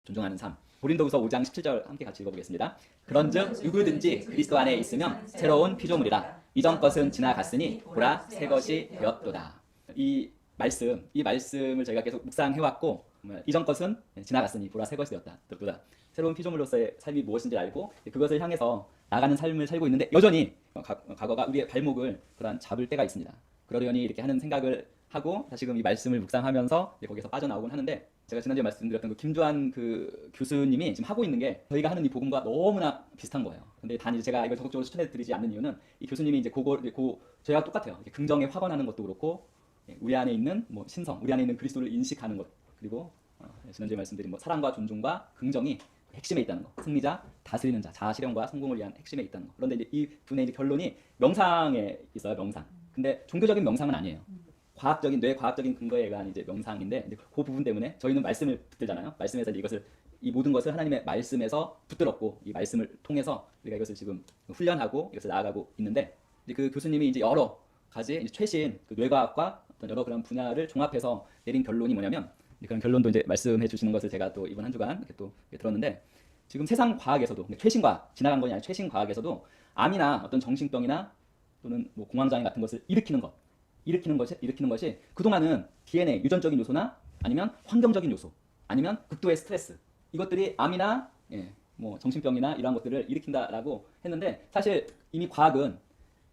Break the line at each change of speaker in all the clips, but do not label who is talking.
존중하는 삶. 고린도후서 5장 17절 함께 같이 읽어보겠습니다. 그런즉 누구든지 그리스도 안에 있으면 새로운 피조물이라. 이전 것은 지나갔으니 보라 새 것이 되었도다. 이 말씀을 저희가 계속 묵상해왔고, 이전 것은 지나갔으니 보라 새 것이 되었도다. 새로운 피조물로서의 삶이 무엇인지 알고 그것을 향해서 나가는 삶을 살고 있는데, 여전히 과거가 우리의 발목을 잡을 때가 있습니다. 그러려니 이렇게 하는 생각을 하고 다시금 이 말씀을 묵상하면서 거기서 빠져나오곤 하는데, 제가 지난주에 말씀드렸던 그 김주환 그 교수님이 지금 하고 있는 게 저희가 하는 이 복음과 너무나 비슷한 거예요. 근데 단 제가 이걸 적극적으로 추천해드리지 않는 이유는, 이 교수님이 이제 저희가 똑같아요. 긍정에 확언하는 것도 그렇고, 우리 안에 있는 신성, 우리 안에 있는 그리스도를 인식하는 것, 그리고 지난주에 말씀드린 사랑과 존중과 긍정이 핵심에 있다는 거, 승리자, 다스리는 자, 자아 실현과 성공을 위한 핵심에 있다는 거. 그런데 이제 이 분의 이제 결론이 명상에 있어요. 명상. 근데 종교적인 명상은 아니에요. 뇌과학적인 근거에 의한 이제 명상인데, 이제 그 부분 때문에 저희는 말씀을 붙들잖아요. 말씀에서 이제 이 모든 것을 하나님의 말씀에서 붙들었고, 이 말씀을 통해서 우리가 이것을 지금 훈련하고 이것을 나아가고 있는데, 이제 그 교수님이 이제 여러 가지 이제 최신 그 뇌과학과 어떤 여러 그런 분야를 종합해서 내린 결론이 뭐냐면, 그런 결론도 이제 말씀해 주시는 것을 제가 또 이번 한 주간 이렇게 또 들었는데, 지금 세상 과학에서도, 최신 과학, 지나간 것이 아니라 최신 과학에서도 암이나 어떤 정신병이나 또는 공황장애 같은 것을 일으키는 것이 그동안은 DNA, 유전적인 요소나 아니면 환경적인 요소, 아니면 극도의 스트레스, 이것들이 암이나 정신병이나 이러한 것들을 일으킨다라고 했는데, 사실 이미 과학은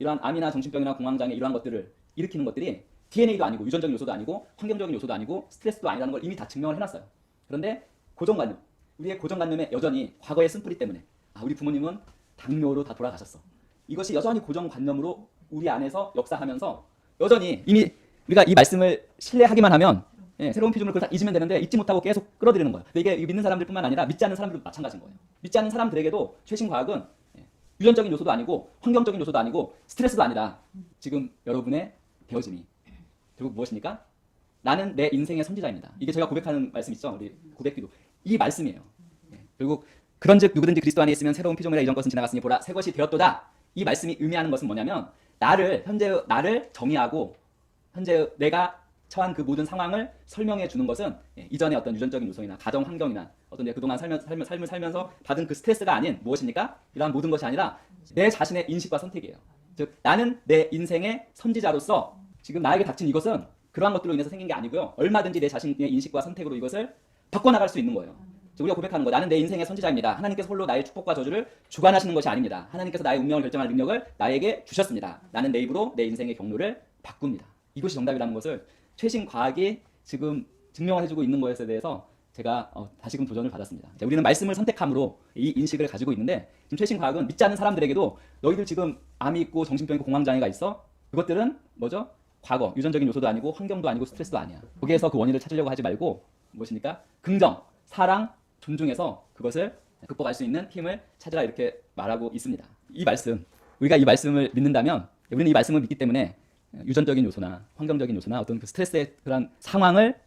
이러한 암이나 정신병이나 공황장애 이러한 것들을 일으키는 것들이 DNA도 아니고 유전적인 요소도 아니고 환경적인 요소도 아니고 스트레스도 아니라는 걸 이미 다 증명을 해놨어요. 그런데 고정관념, 우리의 고정관념에 여전히 과거의 쓴뿌리 때문에 우리 부모님은 당뇨로 다 돌아가셨어, 이것이 여전히 고정관념으로 우리 안에서 역사하면서 여전히 이미 우리가 이 말씀을 신뢰하기만 하면 새로운 피조물을 그걸 다 잊으면 되는데, 잊지 못하고 계속 끌어들이는 거예요. 근데 이게 믿는 사람들뿐만 아니라 믿지 않는 사람들도 마찬가지인 거예요. 믿지 않는 사람들에게도 최신 과학은 유전적인 요소도 아니고 환경적인 요소도 아니고 스트레스도 아니다. 지금 여러분의 되어짐이 결국 무엇입니까? 나는 내 인생의 선지자입니다. 이게 제가 고백하는 말씀 있죠. 우리 고백기도 이 말씀이에요. 결국 그런즉 누구든지 그리스도 안에 있으면 새로운 피조물이라. 이전 것은 지나갔으니 보라 새 것이 되었도다. 이 말씀이 의미하는 것은 뭐냐면, 현재 나를 정의하고 현재 내가 처한 그 모든 상황을 설명해 주는 것은 이전의 어떤 유전적인 요소이나 가정 환경이나 어떤 그동안 삶을 살면서 받은 그 스트레스가 아닌 무엇입니까? 이러한 모든 것이 아니라 내 자신의 인식과 선택이에요. 즉 나는 내 인생의 선지자로서 지금 나에게 닥친 이것은 그러한 것들로 인해서 생긴 게 아니고요, 얼마든지 내 자신의 인식과 선택으로 이것을 바꿔나갈 수 있는 거예요. 우리가 고백하는 거, 나는 내 인생의 선지자입니다. 하나님께서 홀로 나의 축복과 저주를 주관하시는 것이 아닙니다. 하나님께서 나의 운명을 결정할 능력을 나에게 주셨습니다. 나는 내 입으로 내 인생의 경로를 바꿉니다. 이것이 정답이라는 것을 최신 과학이 지금 증명을 해주고 있는 것에 대해서 제가 다시금 도전을 받았습니다. 우리는 말씀을 선택함으로 이 인식을 가지고 있는데, 지금 최신 과학은 믿지 않는 사람들에게도 너희들 지금 암이 있고 정신병 있고 공황장애가 있어? 그것들은 뭐죠? 과거, 유전적인 요소도 아니고 환경도 아니고 스트레스도 아니야. 거기에서 그 원인을 찾으려고 하지 말고 무엇입니까? 긍정, 사랑, 존중해서 그것을 극복할 수 있는 힘을 찾으라, 이렇게 말하고 있습니다. 우리가 이 말씀을 믿는다면, 우리는 이 말씀을 믿기 때문에 유전적인 요소나 환경적인 요소나 어떤 그 스트레스의 그런 상황을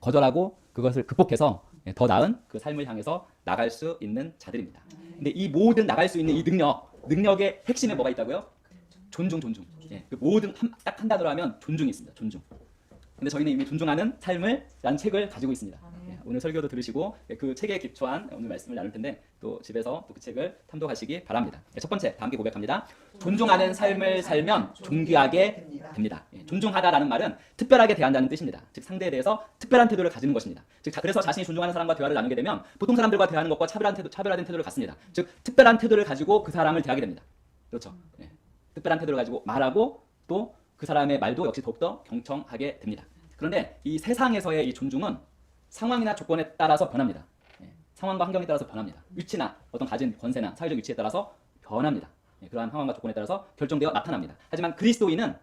거절하고 그것을 극복해서 더 나은 그 삶을 향해서 나갈 수 있는 자들입니다. 근데 이 모든 나갈 수 있는 이 능력의 핵심에 뭐가 있다고요? 존중. 그 모든 딱 한 단어로 하면 존중이 있습니다. 존중. 근데 저희는 이미 존중하는 삶을 라는 책을 가지고 있습니다. 오늘 설교도 들으시고 그 책에 기초한 오늘 말씀을 나눌 텐데, 또 집에서 또 그 책을 탐독하시기 바랍니다. 첫 번째, 다 함께 고백합니다. 존중하는 삶을 살면 존귀하게 됩니다. 존중하다라는 말은 특별하게 대한다는 뜻입니다. 즉 상대에 대해서 특별한 태도를 가지는 것입니다. 즉 그래서 자신이 존중하는 사람과 대화를 나누게 되면 보통 사람들과 대하는 것과 차별화된 태도를 갖습니다. 즉 특별한 태도를 가지고 그 사람을 대하게 됩니다. 그렇죠. 특별한 태도를 가지고 말하고 또 그 사람의 말도 역시 더욱더 경청하게 됩니다. 그런데 이 세상에서의 이 존중은 상황이나 조건에 따라서 변합니다. 상황과 환경에 따라서 변합니다. 위치나 어떤 가진 권세나 사회적 위치에 따라서 변합니다. 그러한 상황과 조건에 따라서 결정되어 나타납니다. 하지만 그리스도인은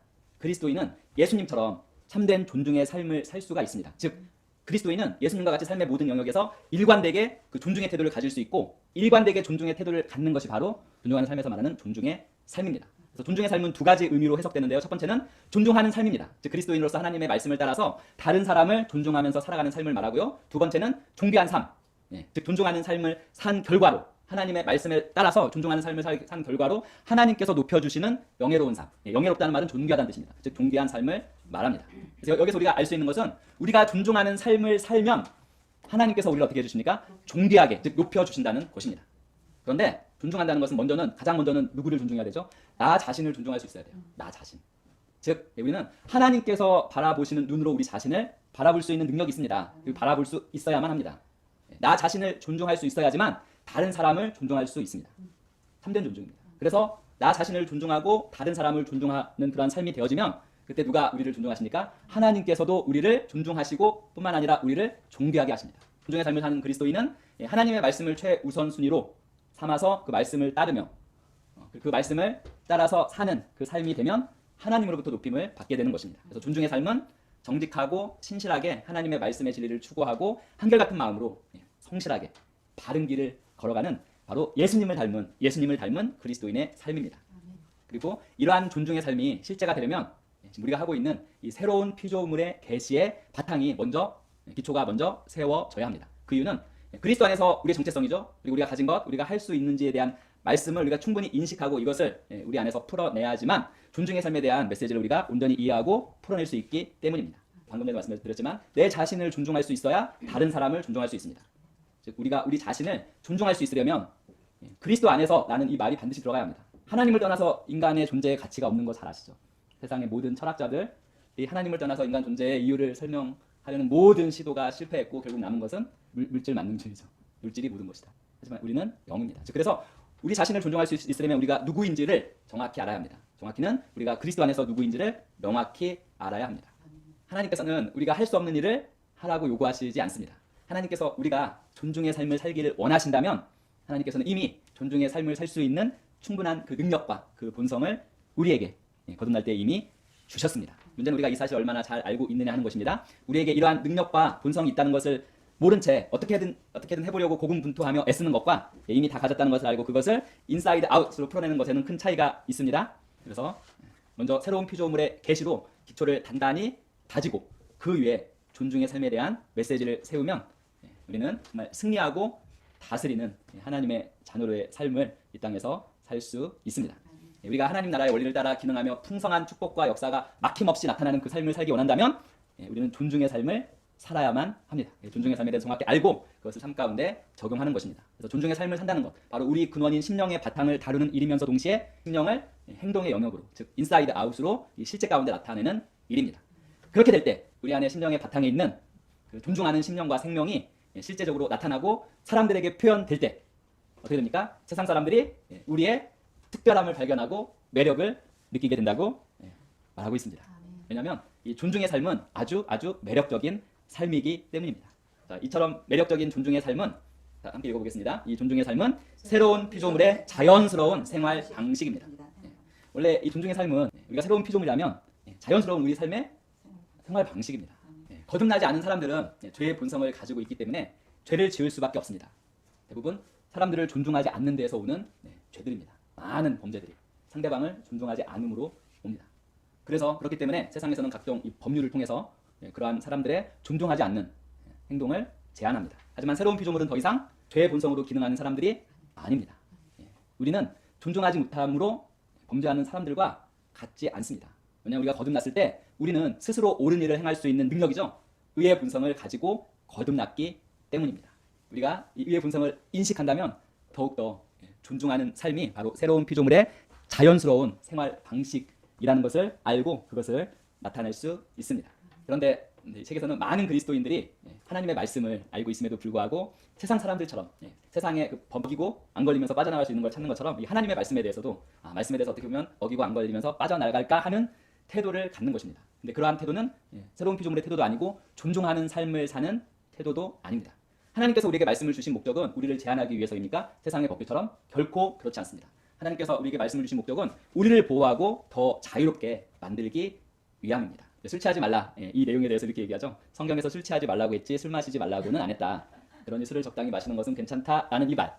예수님처럼 참된 존중의 삶을 살 수가 있습니다. 즉 그리스도인은 예수님과 같이 삶의 모든 영역에서 일관되게 그 존중의 태도를 가질 수 있고, 일관되게 존중의 태도를 갖는 것이 바로 존중하는 삶에서 말하는 존중의 삶입니다. 그래서 존중의 삶은 두 가지 의미로 해석되는데요. 첫 번째는 존중하는 삶입니다. 즉 그리스도인으로서 하나님의 말씀을 따라서 다른 사람을 존중하면서 살아가는 삶을 말하고요. 두 번째는 존귀한 삶, 즉 존중하는 삶을 산 결과로, 하나님의 말씀에 따라서 존중하는 삶을 산 결과로 하나님께서 높여주시는 영예로운 삶. 영예롭다는 말은 존귀하다는 뜻입니다. 즉 존귀한 삶을 말합니다. 그래서 여기서 우리가 알 수 있는 것은, 우리가 존중하는 삶을 살면 하나님께서 우리를 어떻게 해주십니까? 존귀하게, 즉 높여주신다는 것입니다. 그런데 존중한다는 것은 가장 먼저는 누구를 존중해야 되죠? 나 자신을 존중할 수 있어야 돼요. 나 자신. 즉 우리는 하나님께서 바라보시는 눈으로 우리 자신을 바라볼 수 있는 능력이 있습니다. 바라볼 수 있어야만 합니다. 나 자신을 존중할 수 있어야지만 다른 사람을 존중할 수 있습니다. 참된 존중입니다. 그래서 나 자신을 존중하고 다른 사람을 존중하는 그런 삶이 되어지면 그때 누가 우리를 존중하십니까? 하나님께서도 우리를 존중하시고 뿐만 아니라 우리를 존귀하게 하십니다. 존중의 삶을 사는 그리스도인은 하나님의 말씀을 최우선순위로 삼아서 그 말씀을 따르며 그 말씀을 따라서 사는 그 삶이 되면 하나님으로부터 높임을 받게 되는 것입니다. 그래서 존중의 삶은 정직하고 신실하게 하나님의 말씀의 진리를 추구하고 한결같은 마음으로 성실하게 바른 길을 걸어가는 바로 예수님을 닮은 그리스도인의 삶입니다. 그리고 이러한 존중의 삶이 실제가 되려면 지금 우리가 하고 있는 이 새로운 피조물의 계시의 바탕이 기초가 먼저 세워져야 합니다. 그 이유는 그리스도 안에서 우리의 정체성이죠. 그리고 우리가 가진 것, 우리가 할 수 있는지에 대한 말씀을 우리가 충분히 인식하고 이것을 우리 안에서 풀어내야지만 존중의 삶에 대한 메시지를 우리가 온전히 이해하고 풀어낼 수 있기 때문입니다. 방금 전에 말씀드렸지만 내 자신을 존중할 수 있어야 다른 사람을 존중할 수 있습니다. 즉 우리가 우리 자신을 존중할 수 있으려면 그리스도 안에서 라는 이 말이 반드시 들어가야 합니다. 하나님을 떠나서 인간의 존재의 가치가 없는 거 잘 아시죠? 세상의 모든 철학자들 이 하나님을 떠나서 인간 존재의 이유를 설명하려는 모든 시도가 실패했고 결국 남은 것은 물질 만능주의죠. 물질이 모든 것이다. 하지만 우리는 영입니다. 즉 그래서 우리 자신을 존중할 수 있으려면 우리가 누구인지를 정확히 알아야 합니다. 정확히는 우리가 그리스도 안에서 누구인지를 명확히 알아야 합니다. 하나님께서는 우리가 할 수 없는 일을 하라고 요구하시지 않습니다. 하나님께서 우리가 존중의 삶을 살기를 원하신다면 하나님께서는 이미 존중의 삶을 살 수 있는 충분한 그 능력과 그 본성을 우리에게 거듭날 때 이미 주셨습니다. 문제는 우리가 이 사실을 얼마나 잘 알고 있느냐 하는 것입니다. 우리에게 이러한 능력과 본성이 있다는 것을 모른 채 어떻게든 해보려고 고군분투하며 애쓰는 것과 이미 다 가졌다는 것을 알고 그것을 인사이드 아웃으로 풀어내는 것에는 큰 차이가 있습니다. 그래서 먼저 새로운 피조물의 계시로 기초를 단단히 다지고 그 위에 존중의 삶에 대한 메시지를 세우면 우리는 정말 승리하고 다스리는 하나님의 자녀로의 삶을 이 땅에서 살 수 있습니다. 우리가 하나님 나라의 원리를 따라 기능하며 풍성한 축복과 역사가 막힘없이 나타나는 그 삶을 살기 원한다면 우리는 존중의 삶을 살아야만 합니다. 존중의 삶에 대해서 정확히 알고 그것을 삶 가운데 적용하는 것입니다. 그래서 존중의 삶을 산다는 것, 바로 우리 근원인 심령의 바탕을 다루는 일이면서 동시에 심령을 행동의 영역으로, 즉 인사이드 아웃으로 이 실제 가운데 나타내는 일입니다. 그렇게 될 때 우리 안에 심령의 바탕에 있는 그 존중하는 심령과 생명이 실제적으로 나타나고 사람들에게 표현될 때 어떻게 됩니까? 세상 사람들이 우리의 특별함을 발견하고 매력을 느끼게 된다고 말하고 있습니다. 왜냐하면 이 존중의 삶은 아주 매력적인 삶이기 때문입니다. 자, 이처럼 매력적인 존중의 삶은 함께 읽어보겠습니다. 이 존중의 삶은 새로운 피조물의 자연스러운 생활 방식입니다. 원래 이 존중의 삶은 우리가 새로운 피조물이라면 자연스러운 우리 삶의 생활 방식입니다. 거듭나지 않은 사람들은 죄의 본성을 가지고 있기 때문에 죄를 지을 수밖에 없습니다. 대부분 사람들을 존중하지 않는 데에서 오는 죄들입니다. 많은 범죄들이 상대방을 존중하지 않음으로 옵니다. 그래서 그렇기 때문에 세상에서는 각종 이 법률을 통해서 그러한 사람들의 존중하지 않는 행동을 제한합니다. 하지만 새로운 피조물은 더 이상 죄의 본성으로 기능하는 사람들이 아닙니다. 우리는 존중하지 못함으로 범죄하는 사람들과 같지 않습니다. 왜냐하면 우리가 거듭났을 때 우리는 스스로 옳은 일을 행할 수 있는 능력이죠. 의의 본성을 가지고 거듭났기 때문입니다. 우리가 이 의의 본성을 인식한다면 더욱더 존중하는 삶이 바로 새로운 피조물의 자연스러운 생활 방식이라는 것을 알고 그것을 나타낼 수 있습니다. 그런데 이 책에서는 많은 그리스도인들이 하나님의 말씀을 알고 있음에도 불구하고 세상 사람들처럼 세상에 어기고 안 걸리면서 빠져나갈 수 있는 걸 찾는 것처럼 이 하나님의 말씀에 대해서도 말씀에 대해서 어떻게 보면 어기고 안 걸리면서 빠져나갈까 하는 태도를 갖는 것입니다. 근데 그러한 태도는 새로운 피조물의 태도도 아니고 존중하는 삶을 사는 태도도 아닙니다. 하나님께서 우리에게 말씀을 주신 목적은 우리를 제한하기 위해서입니까? 세상의 법규처럼 결코 그렇지 않습니다. 하나님께서 우리에게 말씀을 주신 목적은 우리를 보호하고 더 자유롭게 만들기 위함입니다. 술 취하지 말라. 이 내용에 대해서 이렇게 얘기하죠. 성경에서 술 취하지 말라고 했지 술 마시지 말라고는 안 했다. 그러니 술을 적당히 마시는 것은 괜찮다라는 이 말.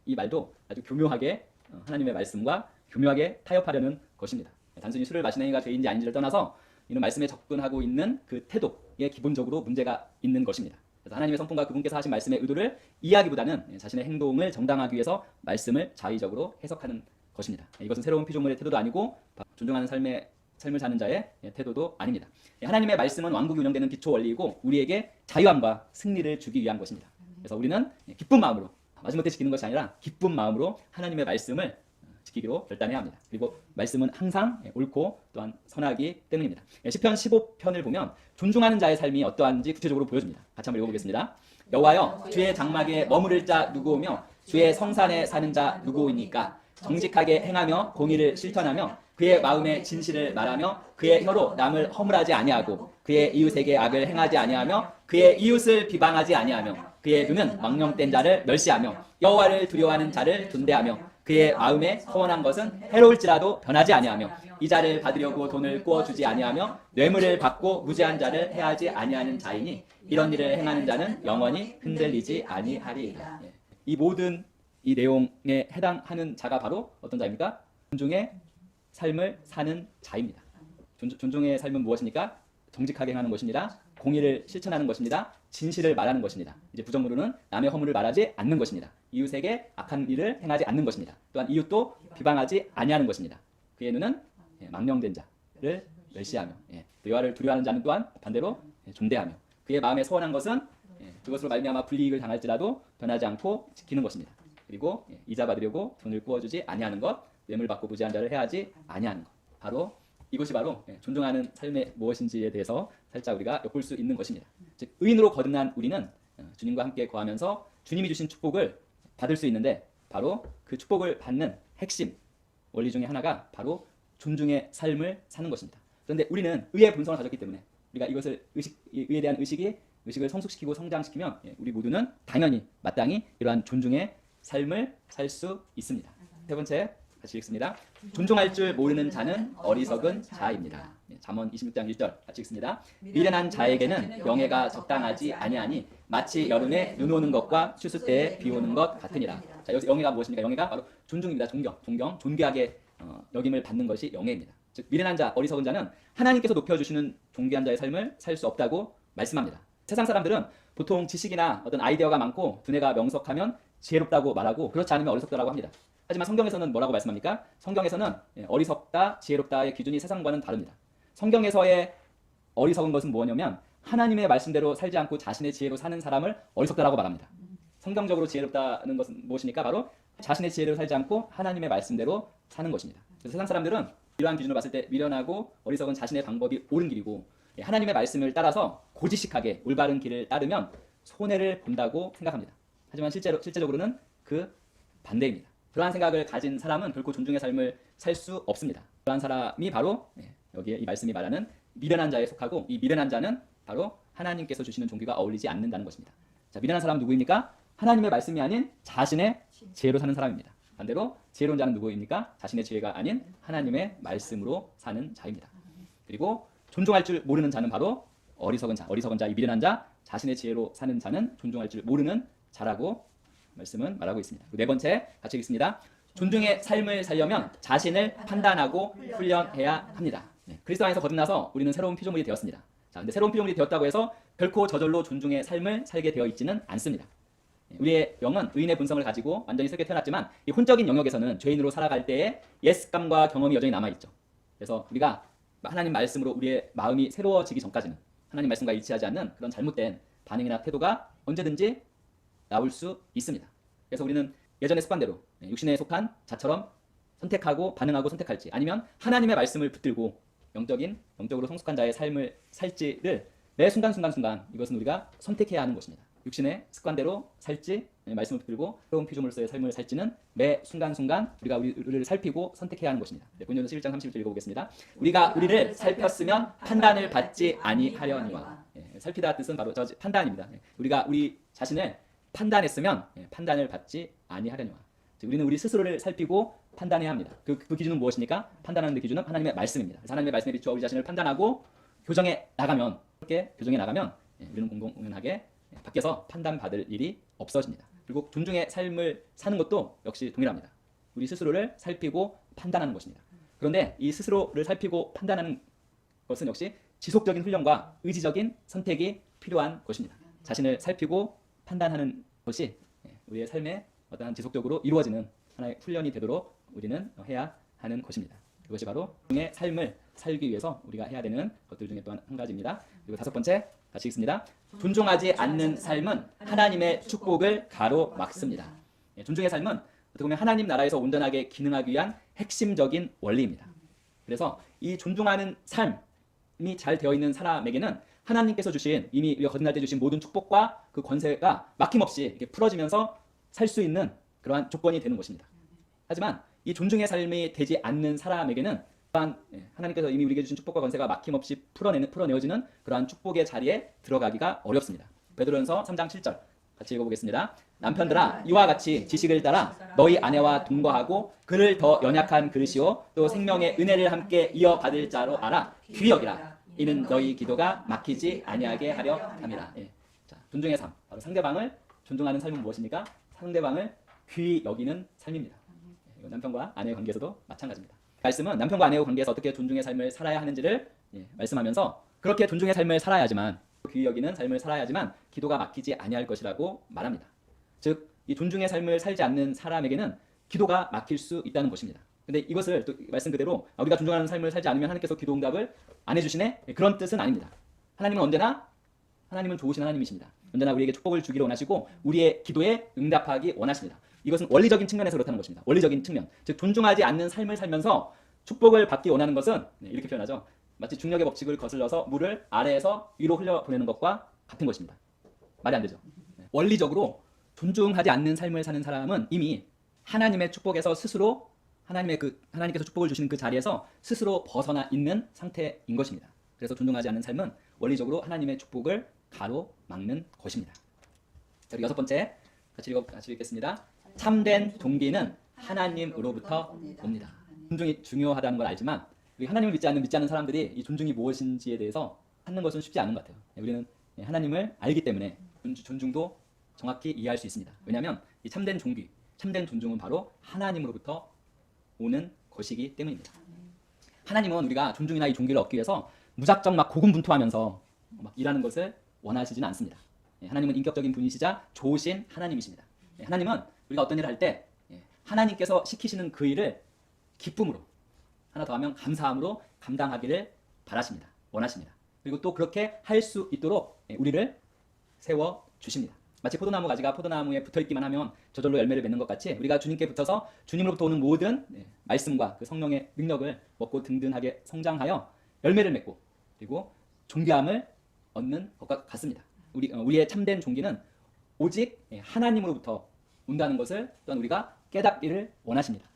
이 말도 아주 교묘하게 하나님의 말씀과 교묘하게 타협하려는 것입니다. 단순히 술을 마시는 이가 죄인지 아닌지를 떠나서 이는 말씀에 접근하고 있는 그 태도에 기본적으로 문제가 있는 것입니다. 그래서 하나님의 성품과 그분께서 하신 말씀의 의도를 이해하기보다는 자신의 행동을 정당하기 위해서 말씀을 자의적으로 해석하는 것입니다. 이것은 새로운 피조물의 태도도 아니고 존중하는 삶의 삶을 사는 자의 태도도 아닙니다. 하나님의 말씀은 왕국이 운영되는 기초 원리이고 우리에게 자유함과 승리를 주기 위한 것입니다. 그래서 우리는 기쁜 마음으로, 마지못해 지키는 것이 아니라 기쁜 마음으로 하나님의 말씀을 지키기로 결단해야 합니다. 그리고 말씀은 항상 옳고 또한 선하기 때문입니다. 시편 15편을 보면 존중하는 자의 삶이 어떠한지 구체적으로 보여줍니다. 같이 한번 읽어보겠습니다. 여호와여, 주의 장막에 머무를 자 누구오며 주의 성산에 사는 자 누구이니까? 정직하게 행하며 공의를 실천하며 그의 마음에 진실을 말하며 그의 혀로 남을 허물하지 아니하고 그의 이웃에게 악을 행하지 아니하며 그의 이웃을 비방하지 아니하며 그의 눈은 망령된 자를 멸시하며 여호와를 두려워하는 자를 존대하며 그의 마음에 서원한 것은 해로울지라도 변하지 아니하며 이자를 받으려고 돈을 꾸어주지 아니하며 뇌물을 받고 무죄한 자를 해하지 아니하는 자이니 이런 일을 행하는 자는 영원히 흔들리지 아니하리이다. 이 모든 이 내용에 해당하는 자가 바로 어떤 자입니까? 존중의 삶을 사는 자입니다. 존중의 삶은 무엇입니까? 정직하게 행하는 것입니다. 공의를 실천하는 것입니다. 진실을 말하는 것입니다. 이제 부정으로는 남의 허물을 말하지 않는 것입니다. 이웃에게 악한 일을 행하지 않는 것입니다. 또한 이웃도 비방하지 아니하는 것입니다. 그의 눈은 망령된 자를 멸시하며 여호와를 두려워하는 자는 또한 반대로 존대하며 그의 마음에 서원한 것은 그것으로 말미암아 불이익을 당할지라도 변하지 않고 지키는 것입니다. 그리고 이자 받으려고 돈을 꾸어주지 아니하는 것, 뇌물 받고 무죄한 자를 해하지 아니하는 것. 바로 이것이 바로 존중하는 삶의 무엇인지에 대해서 살짝 우리가 엿볼 수 있는 것입니다. 즉 의인으로 거듭난 우리는 주님과 함께 거하면서 주님이 주신 축복을 받을 수 있는데 바로 그 축복을 받는 핵심 원리 중에 하나가 바로 존중의 삶을 사는 것입니다. 그런데 우리는 의의 본성을 가졌기 때문에 우리가 이것을 의에 대한 의식을 성숙시키고 성장시키면 우리 모두는 당연히 마땅히 이러한 존중의 삶을 살 수 있습니다. 세 번째 같이 읽습니다. 존중할 줄 모르는 자는 어리석은 자입니다. 잠언 26장 1절 같이 읽습니다. 미련한 자에게는 명예가 적당하지 아니하니 마치 여름에 눈 오는 것과 추수 때에 비 오는 것 같으니라. 자, 여기서 영예가 무엇입니까? 영예가 바로 존중입니다. 존귀하게 여김을 받는 것이 영예입니다. 즉 미련한 자, 어리석은 자는 하나님께서 높여주시는 존귀한 자의 삶을 살 수 없다고 말씀합니다. 세상 사람들은 보통 지식이나 어떤 아이디어가 많고 두뇌가 명석하면 지혜롭다고 말하고 그렇지 않으면 어리석다라고 합니다. 하지만 성경에서는 뭐라고 말씀합니까? 성경에서는 어리석다, 지혜롭다의 기준이 세상과는 다릅니다. 성경에서의 어리석은 것은 뭐냐면 하나님의 말씀대로 살지 않고 자신의 지혜로 사는 사람을 어리석다라고 말합니다. 성경적으로 지혜롭다는 것은 무엇입니까? 바로 자신의 지혜로 살지 않고 하나님의 말씀대로 사는 것입니다. 그래서 세상 사람들은 이러한 기준으로 봤을 때 미련하고 어리석은 자신의 방법이 옳은 길이고 하나님의 말씀을 따라서 고지식하게 올바른 길을 따르면 손해를 본다고 생각합니다. 하지만 실제적으로는 그 반대입니다. 그러한 생각을 가진 사람은 결코 존중의 삶을 살 수 없습니다. 그러한 사람이 바로 여기에 이 말씀이 말하는 미련한 자에 속하고 이 미련한 자는 바로 하나님께서 주시는 종교가 어울리지 않는다는 것입니다. 자, 미련한 사람은 누구입니까? 하나님의 말씀이 아닌 자신의 지혜로 사는 사람입니다. 반대로 지혜로운 자는 누구입니까? 자신의 지혜가 아닌 하나님의 말씀으로 사는 자입니다. 그리고 존중할 줄 모르는 자는 바로 어리석은 자, 이 미련한 자, 자신의 지혜로 사는 자는 존중할 줄 모르는 자라고 말씀은 말하고 있습니다. 네 번째 같이 읽습니다. 존중의 삶을 살려면 자신을 판단하고 훈련해야 합니다. 그리스도 안에서 거듭나서 우리는 새로운 피조물이 되었습니다. 자, 근데 새로운 피조물이 되었다고 해서 결코 저절로 존중의 삶을 살게 되어 있지는 않습니다. 우리의 영은 의인의 본성을 가지고 완전히 새롭게 태어났지만 이 혼적인 영역에서는 죄인으로 살아갈 때의 옛 습관과 경험이 여전히 남아있죠. 그래서 우리가 하나님 말씀으로 우리의 마음이 새로워지기 전까지는 하나님 말씀과 일치하지 않는 그런 잘못된 반응이나 태도가 언제든지 나올 수 있습니다. 그래서 우리는 예전의 습관대로 육신에 속한 자처럼 선택하고 반응하고 선택할지 아니면 하나님의 말씀을 붙들고 영적으로 성숙한 자의 삶을 살지를 매 순간순간 이것은 우리가 선택해야 하는 것입니다. 육신의 습관대로 살지 말씀을 붙들고 새로운 피조물로서의 삶을 살지는 매 순간순간 우리가 우리를 살피고 선택해야 하는 것입니다. 고린도서 11장 30절 읽어보겠습니다. 우리가 우리를 살폈으면 판단을 받지 아니하려니와. 살피다 뜻은 바로 저 판단입니다. 우리가 우리 자신을 판단했으면 판단을 받지 아니하려니와. 우리는 우리 스스로를 살피고 판단해야 합니다. 그 기준은 무엇입니까? 판단하는 기준은 하나님의 말씀입니다. 그래서 하나님의 말씀에 비추어 우리 자신을 판단하고 교정해 나가면 우리는 공공연하게 밖에서 판단받을 일이 없어집니다. 그리고 존중의 삶을 사는 것도 역시 동일합니다. 우리 스스로를 살피고 판단하는 것입니다. 그런데 이 스스로를 살피고 판단하는 것은 역시 지속적인 훈련과 의지적인 선택이 필요한 것입니다. 자신을 살피고 판단하는 것이 우리의 삶에 어떠한 지속적으로 이루어지는 하나의 훈련이 되도록 우리는 해야 하는 것입니다. 그것이 바로 존중의 삶을 살기 위해서 우리가 해야 되는 것들 중에 또 한 가지입니다. 그리고 다섯 번째 같이 읽습니다. 존중하지 않는 삶은 하나님의 축복을 가로막습니다. 존중의 삶은 어떻게 보면 하나님 나라에서 온전하게 기능하기 위한 핵심적인 원리입니다. 그래서 이 존중하는 삶이 잘 되어 있는 사람에게는 하나님께서 주신 이미 우리가 거듭날 때 주신 모든 축복과 그 권세가 막힘없이 이렇게 풀어지면서 살 수 있는 그러한 조건이 되는 것입니다. 하지만 이 존중의 삶이 되지 않는 사람에게는 또한 하나님께서 이미 우리에게 주신 축복과 권세가 막힘없이 풀어내어지는 그러한 축복의 자리에 들어가기가 어렵습니다. 베드로전서 3장 7절 같이 읽어보겠습니다. 남편들아 이와 같이 지식을 따라 너희 아내와 동거하고 그를 더 연약한 그릇이요 또 생명의 은혜를 함께 이어받을 자로 알아 귀히 여기라. 이는 너희 기도가 막히지 아니하게 하려 함이라. 자, 존중의 삶, 바로 상대방을 존중하는 삶은 무엇입니까? 상대방을 귀히 여기는 삶입니다. 남편과 아내의 관계에서도 마찬가지입니다. 말씀은 남편과 아내의 관계에서 어떻게 존중의 삶을 살아야 하는지를 말씀하면서 그렇게 존중의 삶을 살아야지만 귀히 여기는 삶을 살아야지만 기도가 막히지 아니할 것이라고 말합니다. 즉, 이 존중의 삶을 살지 않는 사람에게는 기도가 막힐 수 있다는 것입니다. 근데 이것을 또 말씀 그대로 우리가 존중하는 삶을 살지 않으면 하나님께서 기도 응답을 안 해주시네? 그런 뜻은 아닙니다. 하나님은 언제나 하나님은 좋으신 하나님이십니다. 언제나 우리에게 축복을 주기를 원하시고 우리의 기도에 응답하기 원하십니다. 이것은 원리적인 측면에서 그렇다는 것입니다. 원리적인 측면. 즉 존중하지 않는 삶을 살면서 축복을 받기 원하는 것은 이렇게 표현하죠. 마치 중력의 법칙을 거슬러서 물을 아래에서 위로 흘려보내는 것과 같은 것입니다. 말이 안 되죠. 원리적으로 존중하지 않는 삶을 사는 사람은 이미 하나님의 축복에서 스스로 하나님께서 축복을 주시는 그 자리에서 스스로 벗어나 있는 상태인 것입니다. 그래서 존중하지 않는 삶은 원리적으로 하나님의 축복을 가로막는 것입니다. 자, 여섯 번째 같이 읽겠습니다. 참된 동기는 하나님으로부터 옵니다. 존중이 중요하다는 걸 알지만 우리 하나님을 믿지 않는 사람들이 이 존중이 무엇인지에 대해서 찾는 것은 쉽지 않은 것 같아요. 우리는 하나님을 알기 때문에 존중도 정확히 이해할 수 있습니다. 왜냐하면 이 참된 종기, 참된 존중은 바로 하나님으로부터 오는 것이기 때문입니다. 하나님은 우리가 존중이나 이 종기를 얻기 위해서 무작정 막 고군분투하면서 막 일하는 것을 원하시지는 않습니다. 하나님은 인격적인 분이시자 좋으신 하나님이십니다. 하나님은 우리가 어떤 일을 할 때 하나님께서 시키시는 그 일을 기쁨으로 하나 더 하면 감사함으로 감당하기를 바라십니다. 원하십니다. 그리고 또 그렇게 할 수 있도록 우리를 세워주십니다. 마치 포도나무 가지가 포도나무에 붙어있기만 하면 저절로 열매를 맺는 것 같이 우리가 주님께 붙어서 주님으로부터 오는 모든 말씀과 그 성령의 능력을 먹고 든든하게 성장하여 열매를 맺고 그리고 존귀함을 얻는 것과 같습니다. 우리의 참된 존귀는 오직 하나님으로부터 온다는 것을 또한 우리가 깨닫기를 원하십니다.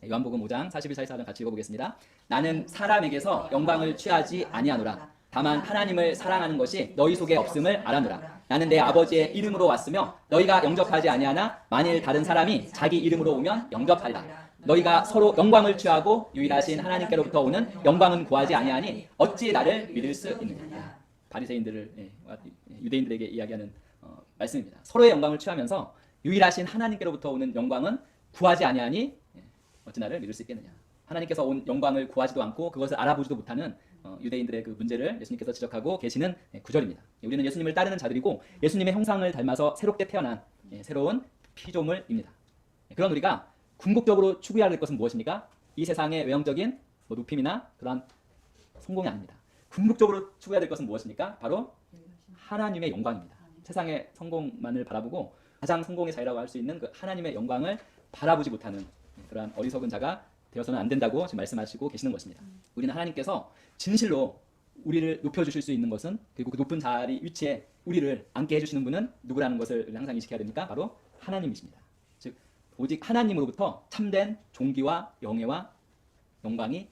요한복음 5장 41-44절 같이 읽어보겠습니다. 나는 사람에게서 영광을 취하지 아니하노라. 다만 하나님을 사랑하는 것이 너희 속에 없음을 알아노라. 나는 내 아버지의 이름으로 왔으며 너희가 영접하지 아니하나 만일 다른 사람이 자기 이름으로 오면 영접하리라. 너희가 서로 영광을 취하고 유일하신 하나님께로부터 오는 영광은 구하지 아니하니 어찌 나를 믿을 수 있느냐. 바리새인들을 유대인들에게 이야기하는 말씀입니다. 서로의 영광을 취하면서 유일하신 하나님께로부터 오는 영광은 구하지 아니하니 어찌 나를 믿을 수 있겠느냐. 하나님께서 온 영광을 구하지도 않고 그것을 알아보지도 못하는 유대인들의 그 문제를 예수님께서 지적하고 계시는 구절입니다. 우리는 예수님을 따르는 자들이고 예수님의 형상을 닮아서 새롭게 태어난 새로운 피조물입니다. 그런 우리가 궁극적으로 추구해야 할 것은 무엇입니까? 이 세상의 외형적인 높임이나 그러한 성공이 아닙니다. 궁극적으로 추구해야 될 것은 무엇입니까? 바로 하나님의 영광입니다. 세상의 성공만을 바라보고 가장 성공의 자리라고 할 수 있는 그 하나님의 영광을 바라보지 못하는 그러한 어리석은 자가 되어서는 안 된다고 지금 말씀하시고 계시는 것입니다. 우리는 하나님께서 진실로 우리를 높여주실 수 있는 것은 그리고 그 높은 자리 위치에 우리를 앉게 해주시는 분은 누구라는 것을 항상 인식해야 됩니까? 바로 하나님이십니다. 즉 오직 하나님으로부터 참된 존귀와 영예와 영광이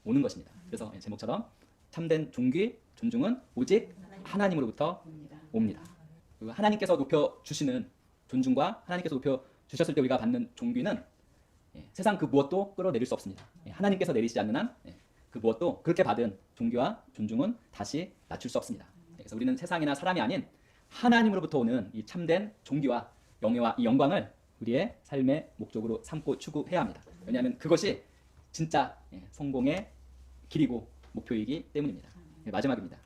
오는 것입니다. 그래서 제목처럼 참된 존귀, 존중은 오직 하나님으로부터 옵니다. 그리고 하나님께서 높여주시는 존중과 하나님께서 높여주셨을 때 우리가 받는 존귀는 세상 그 무엇도 끌어내릴 수 없습니다. 하나님께서 내리시지 않는 한 그 무엇도 그렇게 받은 존귀와 존중은 다시 낮출 수 없습니다. 그래서 우리는 세상이나 사람이 아닌 하나님으로부터 오는 이 참된 존귀와 영예와 이 영광을 우리의 삶의 목적으로 삼고 추구해야 합니다. 왜냐하면 그것이 진짜 성공의 길이고 목표이기 때문입니다. 마지막입니다.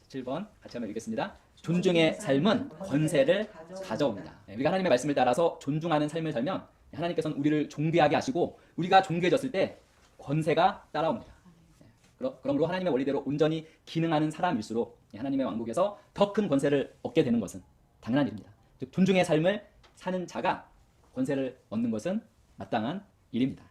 7번 같이 한번 읽겠습니다. 존중의 삶은 권세를 가져옵니다. 우리가 하나님의 말씀을 따라서 존중하는 삶을 살면 하나님께서는 우리를 존귀하게 하시고 우리가 존귀해졌을 때 권세가 따라옵니다. 그러므로 하나님의 원리대로 온전히 기능하는 사람일수록 하나님의 왕국에서 더 큰 권세를 얻게 되는 것은 당연한 일입니다. 즉 존중의 삶을 사는 자가 권세를 얻는 것은 마땅한 일입니다.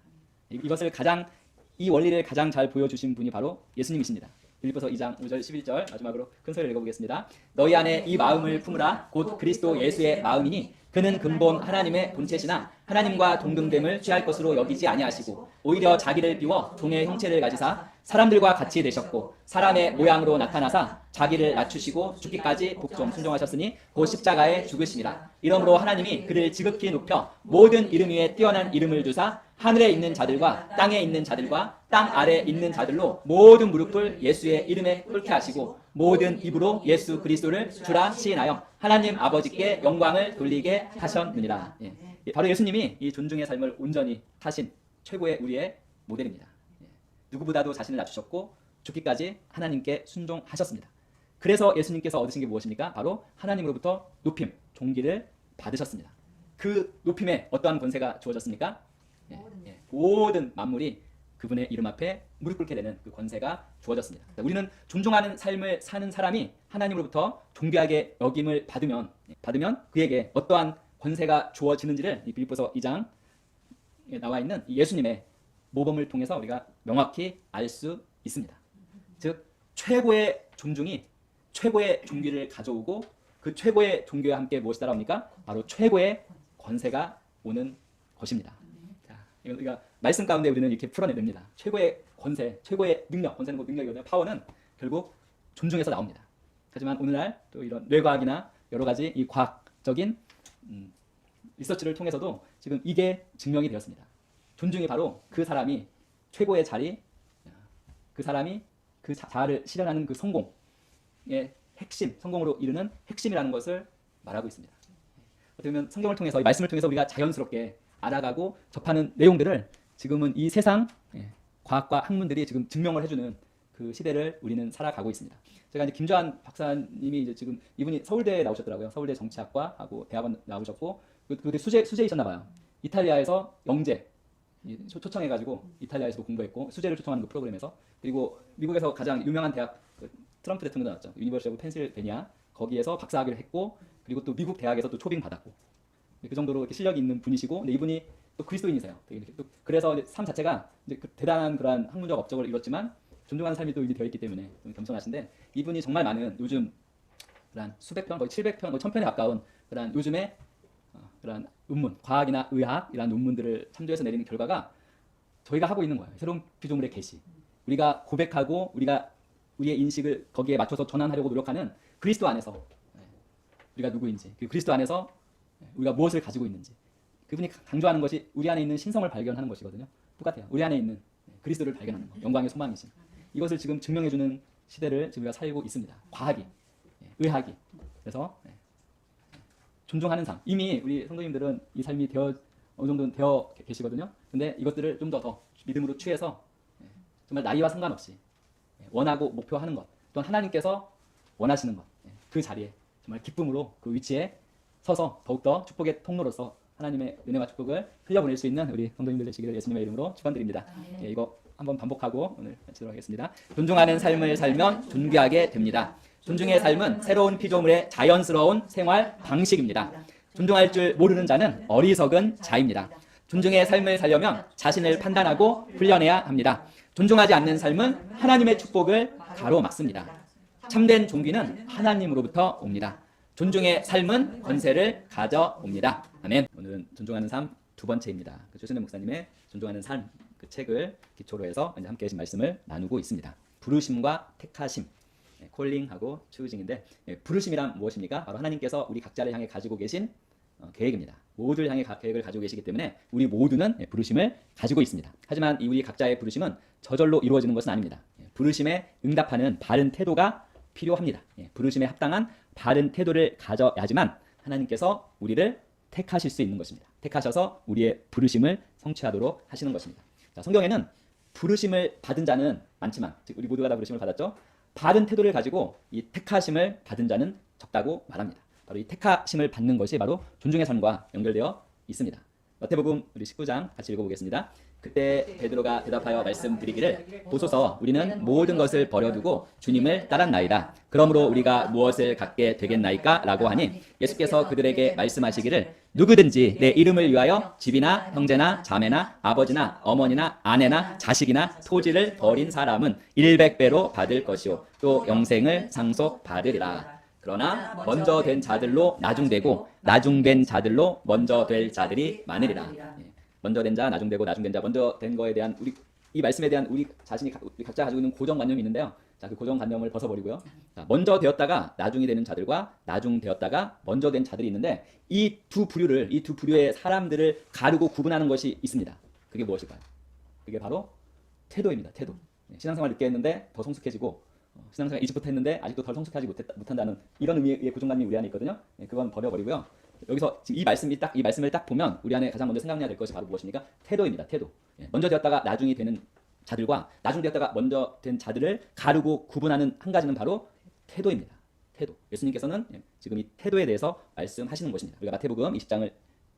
이 원리를 가장 잘 보여주신 분이 바로 예수님이십니다. 빌립보서 2장 5절 11절 마지막으로 큰 소리를 읽어보겠습니다. 너희 안에 이 마음을 품으라 곧 그리스도 예수의 마음이니 그는 근본 하나님의 본체시나 하나님과 동등됨을 취할 것으로 여기지 아니하시고 오히려 자기를 비워 종의 형체를 가지사 사람들과 같이 되셨고 사람의 모양으로 나타나사 자기를 낮추시고 죽기까지 복종 순종하셨으니 곧 십자가에 죽으심이라. 이러므로 하나님이 그를 지극히 높여 모든 이름 위에 뛰어난 이름을 주사 하늘에 있는 자들과 땅에 있는 자들과 땅 아래에 있는 자들로 모든 무릎을 예수의 이름에 꿇게 하시고 모든 입으로 예수 그리스도를 주라 시인하여 하나님 아버지께 영광을 돌리게 하셨느니라. 바로 예수님이 이 존중의 삶을 온전히 사신 최고의 우리의 모델입니다. 누구보다도 자신을 낮추셨고 죽기까지 하나님께 순종하셨습니다. 그래서 예수님께서 얻으신 게 무엇입니까? 바로 하나님으로부터 높임, 존귀를 받으셨습니다. 그 높임에 어떠한 권세가 주어졌습니까? 모든 만물이 그분의 이름 앞에 무릎 꿇게 되는 그 권세가 주어졌습니다. 우리는 존중하는 삶을 사는 사람이 하나님으로부터 존귀하게 여김을 받으면 그에게 어떠한 권세가 주어지는지를 이 빌립보서 2장에 나와 있는 예수님의 모범을 통해서 우리가 명확히 알 수 있습니다. 즉 최고의 존중이 최고의 존귀를 가져오고 그 최고의 존귀와 함께 무엇이 따라옵니까? 바로 최고의 권세가 오는 것입니다. 자, 이거 우리가 말씀 가운데 우리는 이렇게 풀어내냅니다. 최고의 권세, 최고의 능력, 권세는 뭐 능력이거든요. 파워는 결국 존중에서 나옵니다. 하지만 오늘날 또 이런 뇌과학이나 여러 가지 이 과학적인 리서치를 통해서도 지금 이게 증명이 되었습니다. 존중이 바로 그 사람이 최고의 자리, 그 사람이 그 자아를 실현하는 그 성공의 핵심, 성공으로 이르는 핵심이라는 것을 말하고 있습니다. 어떻게 보면 성경을 통해서, 이 말씀을 통해서 우리가 자연스럽게 알아가고 접하는 내용들을 지금은 이 세상 과학과 학문들이 지금 증명을 해주는 그 시대를 우리는 살아가고 있습니다. 제가 이제 김조한 박사님이 이제 지금 이분이 서울대에 나오셨더라고요. 서울대 정치학과 하고 대학원 나오셨고 그때 수재이셨나 봐요. 이탈리아에서 영재 초청해가지고 이탈리아에서 공부했고 수재를 초청하는 그 프로그램에서, 그리고 미국에서 가장 유명한 대학 트럼프 대통령도 나왔죠. 유니버시티 오브 펜실베니아, 거기에서 박사학위를 했고 그리고 또 미국 대학에서 또 초빙 받았고 그 정도로 이렇게 실력이 있는 분이시고, 근데 이분이 또 그리스도인이세요. 또 그래서 삶 자체가 이제 그 대단한 그러한 학문적 업적을 이뤘지만 존중하는 삶이 또 되어 있기 때문에 좀 겸손하신데, 이분이 정말 많은 요즘 그런 수백 편, 거의 700편, 거의 1000편에 가까운 그런 요즘에 그런 논문, 과학이나 의학 이런 논문들을 참조해서 내리는 결과가 저희가 하고 있는 거예요. 새로운 피조물의 계시. 우리가 고백하고 우리의 인식을 거기에 맞춰서 전환하려고 노력하는 그리스도 안에서 우리가 누구인지, 그 그리스도 안에서 우리가 무엇을 가지고 있는지, 그분이 강조하는 것이 우리 안에 있는 신성을 발견하는 것이거든요. 똑같아요. 우리 안에 있는 그리스도를 발견하는 것, 영광의 소망이신 이것을 지금 증명해주는 시대를 지금 우리가 살고 있습니다. 과학이, 의학이. 그래서 존중하는 삶. 이미 우리 성도님들은 이 삶이 어느 정도는 되어 계시거든요. 근데 이것들을 좀 더 믿음으로 취해서 정말 나이와 상관없이 원하고 목표하는 것, 또한 하나님께서 원하시는 것, 그 자리에 정말 기쁨으로 그 위치에 서서 더욱더 축복의 통로로서 하나님의 은혜와 축복을 흘려보낼 수 있는 우리 성도님들 되시기를 예수님의 이름으로 축원드립니다. 이거 한번 반복하고 오늘 마치도록 하겠습니다. 존중하는 삶을 살면 존귀하게 됩니다. 존중의 삶은 새로운 피조물의 자연스러운 생활 방식입니다. 존중할 줄 모르는 자는 어리석은 자입니다. 존중의 삶을 살려면 자신을 판단하고 훈련해야 합니다. 존중하지 않는 삶은 하나님의 축복을 가로막습니다. 참된 존귀는 하나님으로부터 옵니다. 존중의 삶은 권세를 가져옵니다. 아멘. 오늘은 존중하는 삶 두 번째입니다. 조순회 목사님의 존중하는 삶 그 책을 기초로 해서 함께 하신 말씀을 나누고 있습니다. 부르심과 택하심, 콜링하고 추징인데, 부르심이란 무엇입니까? 바로 하나님께서 우리 각자를 향해 가지고 계신 계획입니다. 모두를 향해 계획을 가지고 계시기 때문에 우리 모두는 부르심을 가지고 있습니다. 하지만 이 우리 각자의 부르심은 저절로 이루어지는 것은 아닙니다. 부르심에 응답하는 바른 태도가 필요합니다. 부르심에 합당한 바른 태도를 가져야지만 하나님께서 우리를 택하실 수 있는 것입니다. 택하셔서 우리의 부르심을 성취하도록 하시는 것입니다. 자, 성경에는 부르심을 받은 자는 많지만, 즉 우리 모두가 다 부르심을 받았죠. 바른 태도를 가지고 이 택하심을 받은 자는 적다고 말합니다. 바로 이 택하심을 받는 것이 바로 존중의 삶과 연결되어 있습니다. 마태복음 우리 19장 같이 읽어보겠습니다. 그때 베드로가 대답하여 말씀드리기를 보소서 우리는 모든 것을 버려두고 주님을 따랐나이다. 그러므로 우리가 무엇을 갖게 되겠나이까? 라고 하니 예수께서 그들에게 말씀하시기를 누구든지 내 이름을 위하여 집이나 형제나 자매나 아버지나 어머니나 아내나 자식이나 토지를 버린 사람은 100배로 받을 것이요 또 영생을 상속받으리라. 그러나 먼저 된 자들로 나중되고 나중된 자들로 먼저 될 자들이 많으리라. 먼저 된 자, 나중되고 나중된 자, 먼저 된 거에 대한 이 말씀에 대한 우리 자신이 우리 각자 가지고 있는 고정관념이 있는데요. 자, 그 고정관념을 벗어버리고요. 자, 먼저 되었다가 나중이 되는 자들과 나중 되었다가 먼저 된 자들이 있는데 이 두 부류의 사람들을 가르고 구분하는 것이 있습니다. 그게 무엇일까요? 그게 바로 태도입니다. 태도. 신앙생활 늦게 했는데 더 성숙해지고 신앙생활 일찍부터 했는데 아직도 덜 성숙하지 못한다는 이런 의미의 고정관념이 우리 안에 있거든요. 그건 버려버리고요. 여기서 지금 이 말씀을 딱 보면 우리 안에 가장 먼저 생각해야 될 것이 바로 무엇입니까? 태도입니다. 태도. 먼저 되었다가 나중이 되는 자들과 나중 되었다가 먼저 된 자들을 가르고 구분하는 한 가지는 바로 태도입니다. 태도. 예수님께서는 지금 이 태도에 대해서 말씀하시는 것입니다. 우리가 마태복음 20장을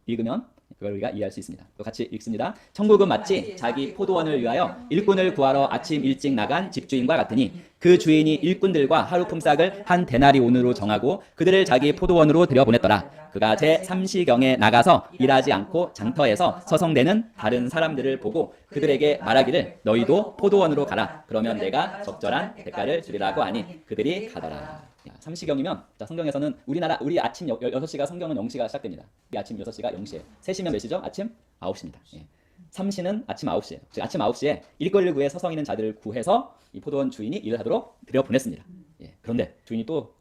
읽으면 그걸 우리가 이해할 수 있습니다. 또 같이 읽습니다. 천국은 마치 자기 포도원을 위하여 일꾼을 구하러 아침 일찍 나간 집주인과 같으니 그 주인이 일꾼들과 하루 품삯을 한 데나리온으로 정하고 그들을 자기 포도원으로 들여보냈더라. 그가 제3시경에 나가서 일하지 않고 장터에서 서성대는 다른 사람들을 보고 그들에게 말하기를 너희도 포도원으로 가라. 그러면 내가 적절한 대가를 주리라고 하니 그들이 가더라. 3시경이면 성경에서는 우리 아침 6시가 성경은 0시가 시작됩니다. 이 아침 6시가 0시예요. 3시면 몇 시죠? 아침 9시입니다. 3시는 아침 9시예요. 즉 아침 9시에 일거리를 구해 서성이는 자들을 구해서 이 포도원 주인이 일을 하도록 들여보냈습니다. 그런데 주인이 또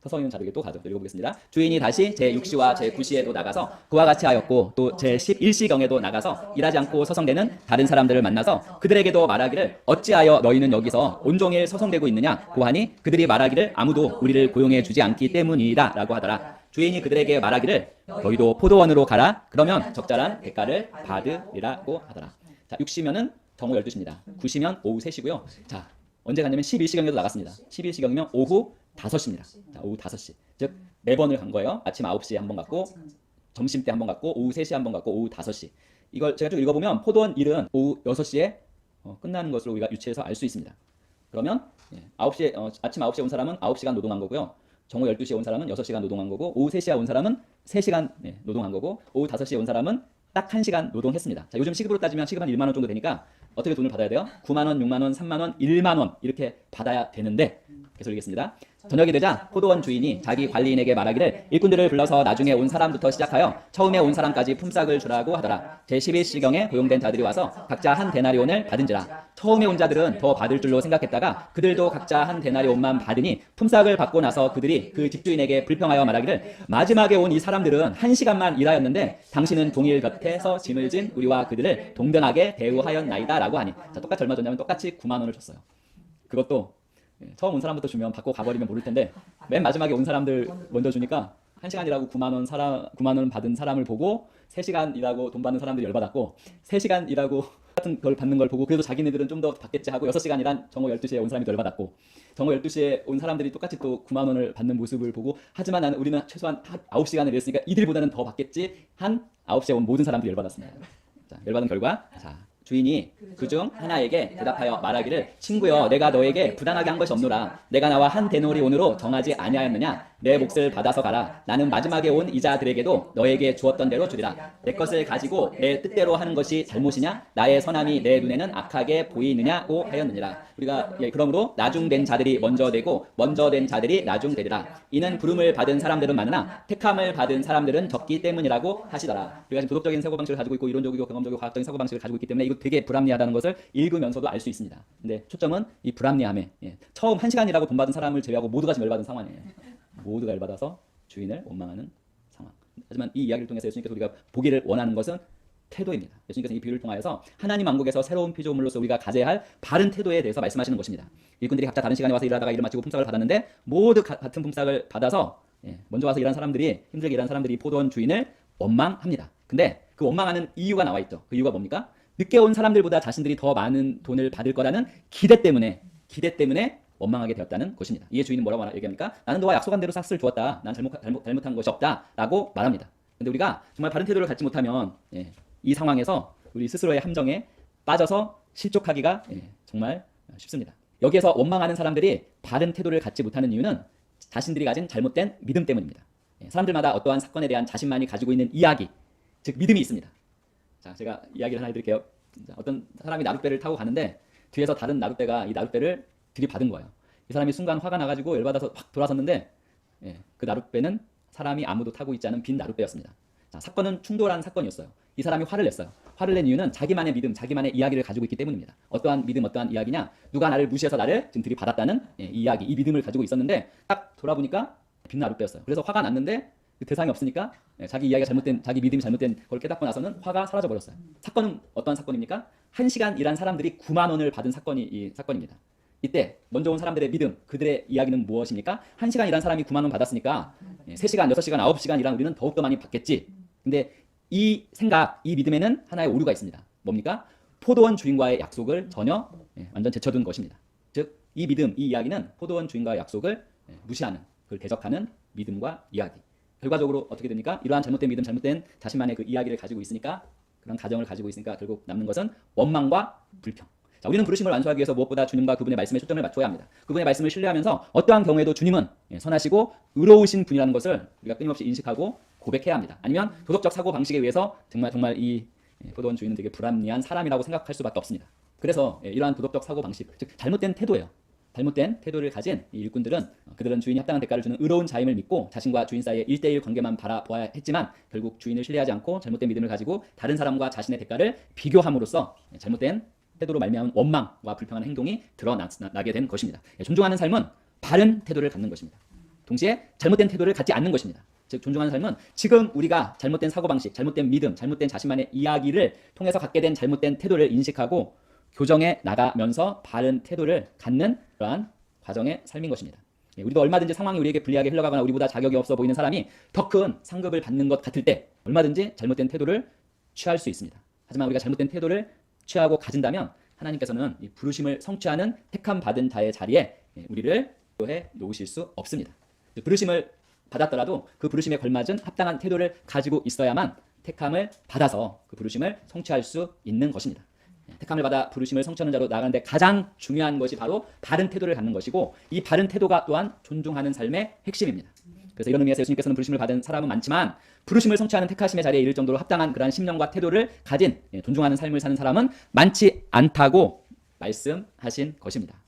서성이는 자들에게 또 가죠. 읽어보겠습니다. 주인이 다시 제6시와 제9시에도 나가서 그와 같이 하였고 또 제11시경에도 나가서 일하지 않고 서성대는 다른 사람들을 만나서 그들에게도 말하기를 어찌하여 너희는 여기서 온종일 서성대고 있느냐 고하니 그들이 말하기를 아무도 우리를 고용해 주지 않기 때문이다 라고 하더라. 주인이 그들에게 말하기를 너희도 포도원으로 가라. 그러면 적절한 대가를 받으리라고 하더라. 자, 6시면은 정오 12시입니다. 9시면 오후 3시고요. 자, 언제 갔냐면 11시경에도 나갔습니다. 11시경이면 오후 5시입니다. 자, 오후 5시. 즉 4번을 간 거예요. 아침 9시에 한 번 갔고 점심 때 한 번 갔고 오후 3시에 한 번 갔고 오후 5시. 이걸 제가 쭉 읽어보면 포도원 일은 오후 6시에 끝나는 것으로 우리가 유추해서 알 수 있습니다. 그러면 9시에 아침 9시에 온 사람은 9시간 노동한 거고요. 정오 12시에 온 사람은 6시간 노동한 거고 오후 3시에 온 사람은 3시간 노동한 거고 오후 5시에 온 사람은 딱 1시간 노동했습니다. 자, 요즘 시급으로 따지면 시급 한 1만 원 정도 되니까 어떻게 돈을 받아야 돼요? 9만 원, 6만 원, 3만 원, 1만 원 이렇게 받아야 되는데 계속 읽겠습니다. 저녁이 되자 포도원 주인이 자기 관리인에게 말하기를 일꾼들을 불러서 나중에 온 사람부터 시작하여 처음에 온 사람까지 품삯을 주라고 하더라. 제11시경에 고용된 자들이 와서 각자 한 데나리온을 받은지라. 처음에 온 자들은 더 받을 줄로 생각했다가 그들도 각자 한 데나리온만 받으니 품삯을 받고 나서 그들이 그 집주인에게 불평하여 말하기를 마지막에 온 이 사람들은 1시간만 일하였는데 당신은 종일 곁에서 짐을 진 우리와 그들을 동등하게 대우하였나이다 라고 하니 자, 똑같이 얼마 줬냐면 똑같이 9만 원을 줬어요. 그것도 처음 온 사람부터 주면 받고 가버리면 모를 텐데 맨 마지막에 온 사람들 먼저 주니까 1시간 일하고 9만 원 받은 사람을 보고 3시간 일하고 돈 받는 사람들이 열받았고 3시간 일하고 같은 걸 받는 걸 보고 그래도 자기네들은 좀 더 받겠지 하고 6시간 일한 정오 12시에 온 사람이 열받았고 정오 12시에 온 사람들이 똑같이 또 9만 원을 받는 모습을 보고 하지만 우리는 최소한 9시간을 일했으니까 이들보다는 더 받겠지 한 9시에 온 모든 사람들이 열받았습니다. 자, 열받은 결과 주인이 그중 하나에게 대답하여 말하기를 친구여 내가 너에게 부당하게 한 것이 없노라. 내가 나와 한 데나리온으로 정하지 아니하였느냐. 내 몫을 받아서 가라. 나는 마지막에 온 이자들에게도 너에게 주었던 대로 주리라. 내 것을 가지고 내 뜻대로 하는 것이 잘못이냐. 나의 선함이 내 눈에는 악하게 보이느냐고 하였느니라. 우리가 그러므로 나중된 자들이 먼저 되고 먼저 된 자들이 나중되리라. 이는 부름을 받은 사람들은 많으나 택함을 받은 사람들은 적기 때문이라고 하시더라. 우리가 지금 도덕적인 사고방식을 가지고 있고 이론적이고 경험적이고 과학적인 사고방식을 가지고 있기 때문에 이거 되게 불합리하다는 것을 읽으면서도 알 수 있습니다. 근데 초점은 이 불합리함에 처음 1시간 일하고 돈 받은 사람을 제외하고 모두가 지금 열받은 상황이에요. 모두가 열받아서 주인을 원망하는 상황. 하지만 이 이야기를 통해서 예수님께서 우리가 보기를 원하는 것은 태도입니다. 예수님께서 이 비유를 통하여서 하나님 왕국에서 새로운 피조물로서 우리가 가져야 할 바른 태도에 대해서 말씀하시는 것입니다. 일꾼들이 각자 다른 시간에 와서 일하다가 일을 마치고 품삯을 받았는데 모두 같은 품삯을 받아서 먼저 와서 일한 사람들이 힘들게 일한 사람들이 포도원 주인을 원망합니다. 근데 그 원망하는 이유가 나와 있죠. 그 이유가 뭡니까? 늦게 온 사람들보다 자신들이 더 많은 돈을 받을 거라는 기대 때문에 원망하게 되었다는 것입니다. 이에 주인은 뭐라고 얘기합니까? 나는 너와 약속한 대로 삭스를 주었다. 난 잘못한 것이 없다. 라고 말합니다. 근데 우리가 정말 바른 태도를 갖지 못하면 이 상황에서 우리 스스로의 함정에 빠져서 실족하기가 정말 쉽습니다. 여기에서 원망하는 사람들이 바른 태도를 갖지 못하는 이유는 자신들이 가진 잘못된 믿음 때문입니다. 사람들마다 어떠한 사건에 대한 자신만이 가지고 있는 이야기, 즉 믿음이 있습니다. 자, 제가 이야기를 하나 해드릴게요. 어떤 사람이 나룻배를 타고 가는데 뒤에서 다른 나룻배가 이 나룻배를 들이받은 거예요. 이 사람이 순간 화가 나가지고 열받아서 확 돌아섰는데 그 나룻배는 사람이 아무도 타고 있지 않은 빈 나룻배였습니다. 자, 사건은 충돌한 사건이었어요. 이 사람이 화를 냈어요. 화를 낸 이유는 자기만의 믿음, 자기만의 이야기를 가지고 있기 때문입니다. 어떠한 믿음, 어떠한 이야기냐? 누가 나를 무시해서 나를 지금 들이받았다는 이 이야기, 이 믿음을 가지고 있었는데 딱 돌아보니까 빈 나룻배였어요. 그래서 화가 났는데 대상이 없으니까 자기 이야기가 잘못된, 자기 믿음이 잘못된 걸 깨닫고 나서는 화가 사라져 버렸어요. 사건은 어떤 사건입니까? 1시간 일한 사람들이 9만 원을 받은 사건이 이 사건입니다. 이때 먼저 온 사람들의 믿음, 그들의 이야기는 무엇입니까? 1시간 일한 사람이 9만 원 받았으니까 3시간, 6시간, 9시간 일한 우리는 더욱더 많이 받겠지. 근데 이 생각, 이 믿음에는 하나의 오류가 있습니다. 뭡니까? 포도원 주인과의 약속을 전혀 완전 제쳐둔 것입니다. 즉, 이 믿음, 이 이야기는 포도원 주인과의 약속을 무시하는, 그걸 대적하는 믿음과 이야기. 결과적으로 어떻게 됩니까? 이러한 잘못된 믿음, 잘못된 자신만의 그 이야기를 가지고 있으니까, 그런 가정을 가지고 있으니까 결국 남는 것은 원망과 불평. 자, 우리는 부르심을 완수하기 위해서 무엇보다 주님과 그분의 말씀에 초점을 맞춰야 합니다. 그분의 말씀을 신뢰하면서 어떠한 경우에도 주님은 선하시고 의로우신 분이라는 것을 우리가 끊임없이 인식하고 고백해야 합니다. 아니면 도덕적 사고 방식에 의해서 정말 이 포도원 주인은 되게 불합리한 사람이라고 생각할 수밖에 없습니다. 그래서 이러한 도덕적 사고 방식, 즉 잘못된 태도예요. 잘못된 태도를 가진 이 일꾼들은 그들은 주인이 합당한 대가를 주는 의로운 자임을 믿고 자신과 주인 사이의 1대1 관계만 바라보아야 했지만 결국 주인을 신뢰하지 않고 잘못된 믿음을 가지고 다른 사람과 자신의 대가를 비교함으로써 잘못된 태도로 말미암은 원망과 불평하는 행동이 드러나게 된 것입니다. 존중하는 삶은 바른 태도를 갖는 것입니다. 동시에 잘못된 태도를 갖지 않는 것입니다. 즉 존중하는 삶은 지금 우리가 잘못된 사고방식, 잘못된 믿음, 잘못된 자신만의 이야기를 통해서 갖게 된 잘못된 태도를 인식하고 교정해 나가면서 바른 태도를 갖는 그러한 과정의 삶인 것입니다. 우리도 얼마든지 상황이 우리에게 불리하게 흘러가거나 우리보다 자격이 없어 보이는 사람이 더 큰 상급을 받는 것 같을 때 얼마든지 잘못된 태도를 취할 수 있습니다. 하지만 우리가 잘못된 태도를 취하고 가진다면 하나님께서는 이 부르심을 성취하는 택함 받은 자의 자리에 우리를 해 놓으실 수 없습니다. 부르심을 받았더라도 그 부르심에 걸맞은 합당한 태도를 가지고 있어야만 택함을 받아서 그 부르심을 성취할 수 있는 것입니다. 택함을 받아 부르심을 성취하는 자로 나가는데 가장 중요한 것이 바로 바른 태도를 갖는 것이고 이 바른 태도가 또한 존중하는 삶의 핵심입니다. 그래서 이런 의미에서 예수님께서는 부르심을 받은 사람은 많지만 부르심을 성취하는 택하심의 자리에 이를 정도로 합당한 그러한 심령과 태도를 가진 존중하는 삶을 사는 사람은 많지 않다고 말씀하신 것입니다.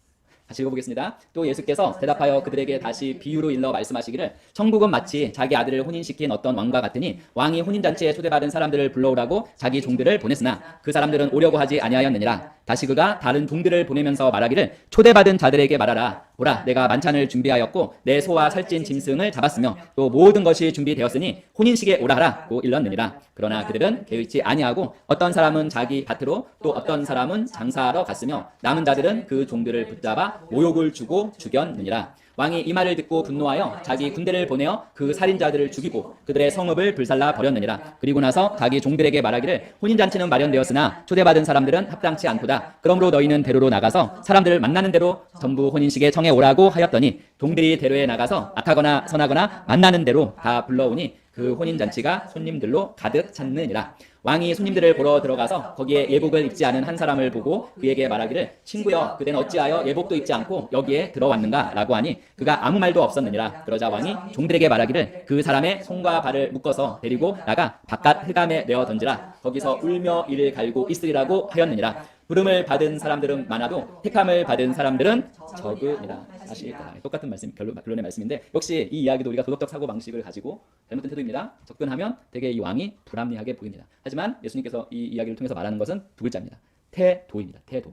다시 읽어보겠습니다. 또 예수께서 대답하여 그들에게 다시 비유로 일러 말씀하시기를 천국은 마치 자기 아들을 혼인시킨 어떤 왕과 같으니 왕이 혼인잔치에 초대받은 사람들을 불러오라고 자기 종들을 보냈으나 그 사람들은 오려고 하지 아니하였느니라. 다시 그가 다른 종들을 보내면서 말하기를 초대받은 자들에게 말하라. 보라, 내가 만찬을 준비하였고 내 소와 살찐 짐승을 잡았으며 또 모든 것이 준비되었으니 혼인식에 오라 하라고 일렀느니라. 그러나 그들은 개의치 아니하고 어떤 사람은 자기 밭으로 또 어떤 사람은 장사하러 갔으며 남은 자들은 그 종들을 붙잡아 모욕을 주고 죽였느니라. 왕이 이 말을 듣고 분노하여 자기 군대를 보내어 그 살인자들을 죽이고 그들의 성읍을 불살라 버렸느니라. 그리고 나서 자기 종들에게 말하기를 혼인잔치는 마련되었으나 초대받은 사람들은 합당치 않도다. 그러므로 너희는 대로로 나가서 사람들을 만나는 대로 전부 혼인식에 청해 오라고 하였더니 종들이 대로에 나가서 악하거나 선하거나 만나는 대로 다 불러오니 그 혼인잔치가 손님들로 가득 찼느니라. 왕이 손님들을 보러 들어가서 거기에 예복을 입지 않은 한 사람을 보고 그에게 말하기를 친구여 그대는 어찌하여 예복도 입지 않고 여기에 들어왔는가 라고 하니 그가 아무 말도 없었느니라. 그러자 왕이 종들에게 말하기를 그 사람의 손과 발을 묶어서 데리고 나가 바깥 흑암에 내어 던지라. 거기서 울며 이를 갈고 있으리라고 하였느니라. 부름을 받은 사람들은 많아도 택함을 받은 사람들은 적으니라. 사실 똑같은 말씀, 결론의 말씀인데 역시 이 이야기도 우리가 도덕적 사고 방식을 가지고 잘못된 태도입니다. 접근하면 되게 이 왕이 불합리하게 보입니다. 하지만 예수님께서 이 이야기를 통해서 말하는 것은 두 글자입니다. 태도입니다. 태도.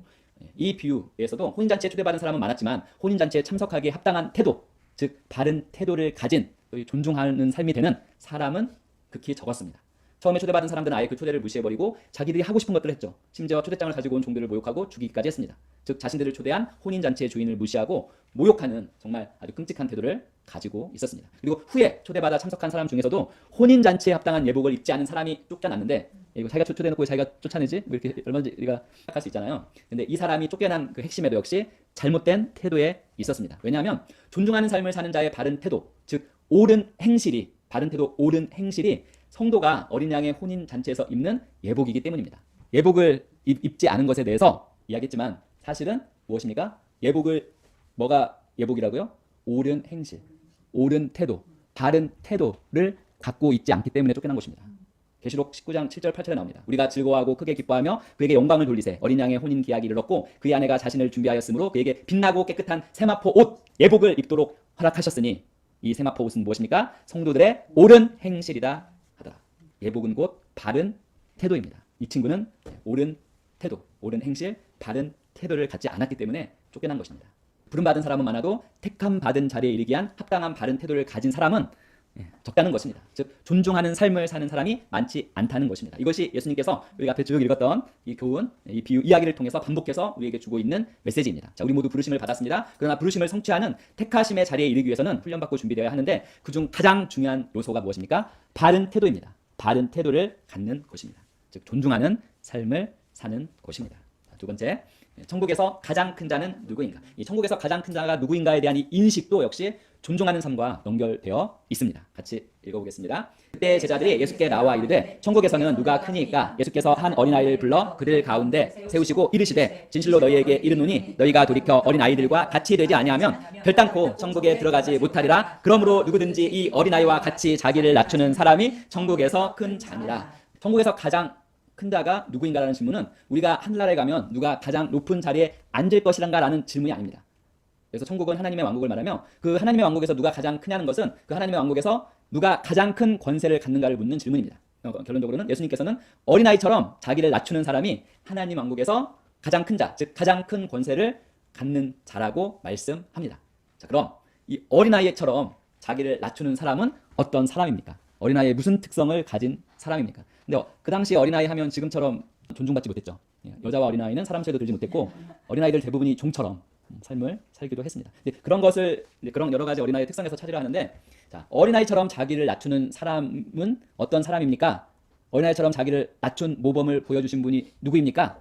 이 비유에서도 혼인잔치에 초대받은 사람은 많았지만 혼인잔치에 참석하기에 합당한 태도, 즉 바른 태도를 가진 존중하는 삶이 되는 사람은 극히 적었습니다. 처음에 초대받은 사람들은 아예 그 초대를 무시해버리고 자기들이 하고 싶은 것들을 했죠. 심지어 초대장을 가지고 온 종들을 모욕하고 죽이기까지 했습니다. 즉 자신들을 초대한 혼인잔치의 주인을 무시하고 모욕하는 정말 아주 끔찍한 태도를 가지고 있었습니다. 그리고 후에 초대받아 참석한 사람 중에서도 혼인잔치에 합당한 예복을 입지 않은 사람이 쫓겨났는데 이거 자기가 초대해놓고 자기가 쫓아내지? 뭐 이렇게 얼마든지 우리가 생각할 수 있잖아요. 근데 이 사람이 쫓겨난 그 핵심에도 역시 잘못된 태도에 있었습니다. 왜냐하면 존중하는 삶을 사는 자의 바른 태도, 즉 옳은 행실이, 바른 태도, 옳은 행실이 성도가 어린 양의 혼인 잔치에서 입는 예복이기 때문입니다. 예복을 입지 않은 것에 대해서 이야기했지만 사실은 무엇입니까? 예복을 뭐가 예복이라고요? 옳은 행실, 옳은 태도, 바른 태도를 갖고 있지 않기 때문에 쫓겨난 것입니다. 계시록 19장 7절 8절에 나옵니다. 우리가 즐거워하고 크게 기뻐하며 그에게 영광을 돌리세. 어린 양의 혼인 기약이 이르렀고 그의 아내가 자신을 준비하였으므로 그에게 빛나고 깨끗한 세마포 옷 예복을 입도록 허락하셨으니 이 세마포 옷은 무엇입니까? 성도들의 옳은 행실이다 하더라. 예복은 곧 바른 태도입니다. 이 친구는 옳은 태도, 옳은 행실, 바른 태도를 갖지 않았기 때문에 쫓겨난 것입니다. 부름받은 사람은 많아도 택함 받은 자리에 이르기 위한 합당한 바른 태도를 가진 사람은 적다는 것입니다. 즉 존중하는 삶을 사는 사람이 많지 않다는 것입니다. 이것이 예수님께서 우리가 앞에 쭉 읽었던 이 교훈, 이 비유, 이야기를 통해서 반복해서 우리에게 주고 있는 메시지입니다. 자, 우리 모두 부르심을 받았습니다. 그러나 부르심을 성취하는 택하심의 자리에 이르기 위해서는 훈련받고 준비되어야 하는데 그중 가장 중요한 요소가 무엇입니까? 바른 태도입니다. 바른 태도를 갖는 것입니다. 즉 존중하는 삶을 사는 것입니다. 자, 두 번째, 천국에서 가장 큰 자는 누구인가? 이 천국에서 가장 큰 자가 누구인가에 대한 이 인식도 역시 존중하는 삶과 연결되어 있습니다. 같이 읽어보겠습니다. 그때 제자들이 예수께 나와 이르되 천국에서는 누가 크니까? 예수께서 한 어린아이를 불러 그들 가운데 세우시고 이르시되 진실로 너희에게 이르노니 너희가 돌이켜 어린아이들과 같이 되지 아니하면 결단코 천국에 들어가지 못하리라. 그러므로 누구든지 이 어린아이와 같이 자기를 낮추는 사람이 천국에서 큰 자니라. 천국에서 가장 큰 자가 누구인가라는 질문은 우리가 하늘나라에 가면 누가 가장 높은 자리에 앉을 것이란가라는 질문이 아닙니다. 그래서 천국은 하나님의 왕국을 말하며 그 하나님의 왕국에서 누가 가장 크냐는 것은 그 하나님의 왕국에서 누가 가장 큰 권세를 갖는가를 묻는 질문입니다. 결론적으로는 예수님께서는 어린아이처럼 자기를 낮추는 사람이 하나님 왕국에서 가장 큰 자, 즉 가장 큰 권세를 갖는 자라고 말씀합니다. 자, 그럼 이 어린아이처럼 자기를 낮추는 사람은 어떤 사람입니까? 어린아이의 무슨 특성을 가진 사람입니까? 근데 그 당시 어린아이 하면 지금처럼 존중받지 못했죠. 여자와 어린아이는 사람 수에도 들지 못했고 어린아이들 대부분이 종처럼 삶을 살기도 했습니다. 그런 것을 그런 여러 가지 어린아이의 특성에서 찾으려 하는데 자, 어린아이처럼 자기를 낮추는 사람은 어떤 사람입니까? 어린아이처럼 자기를 낮춘 모범을 보여주신 분이 누구입니까?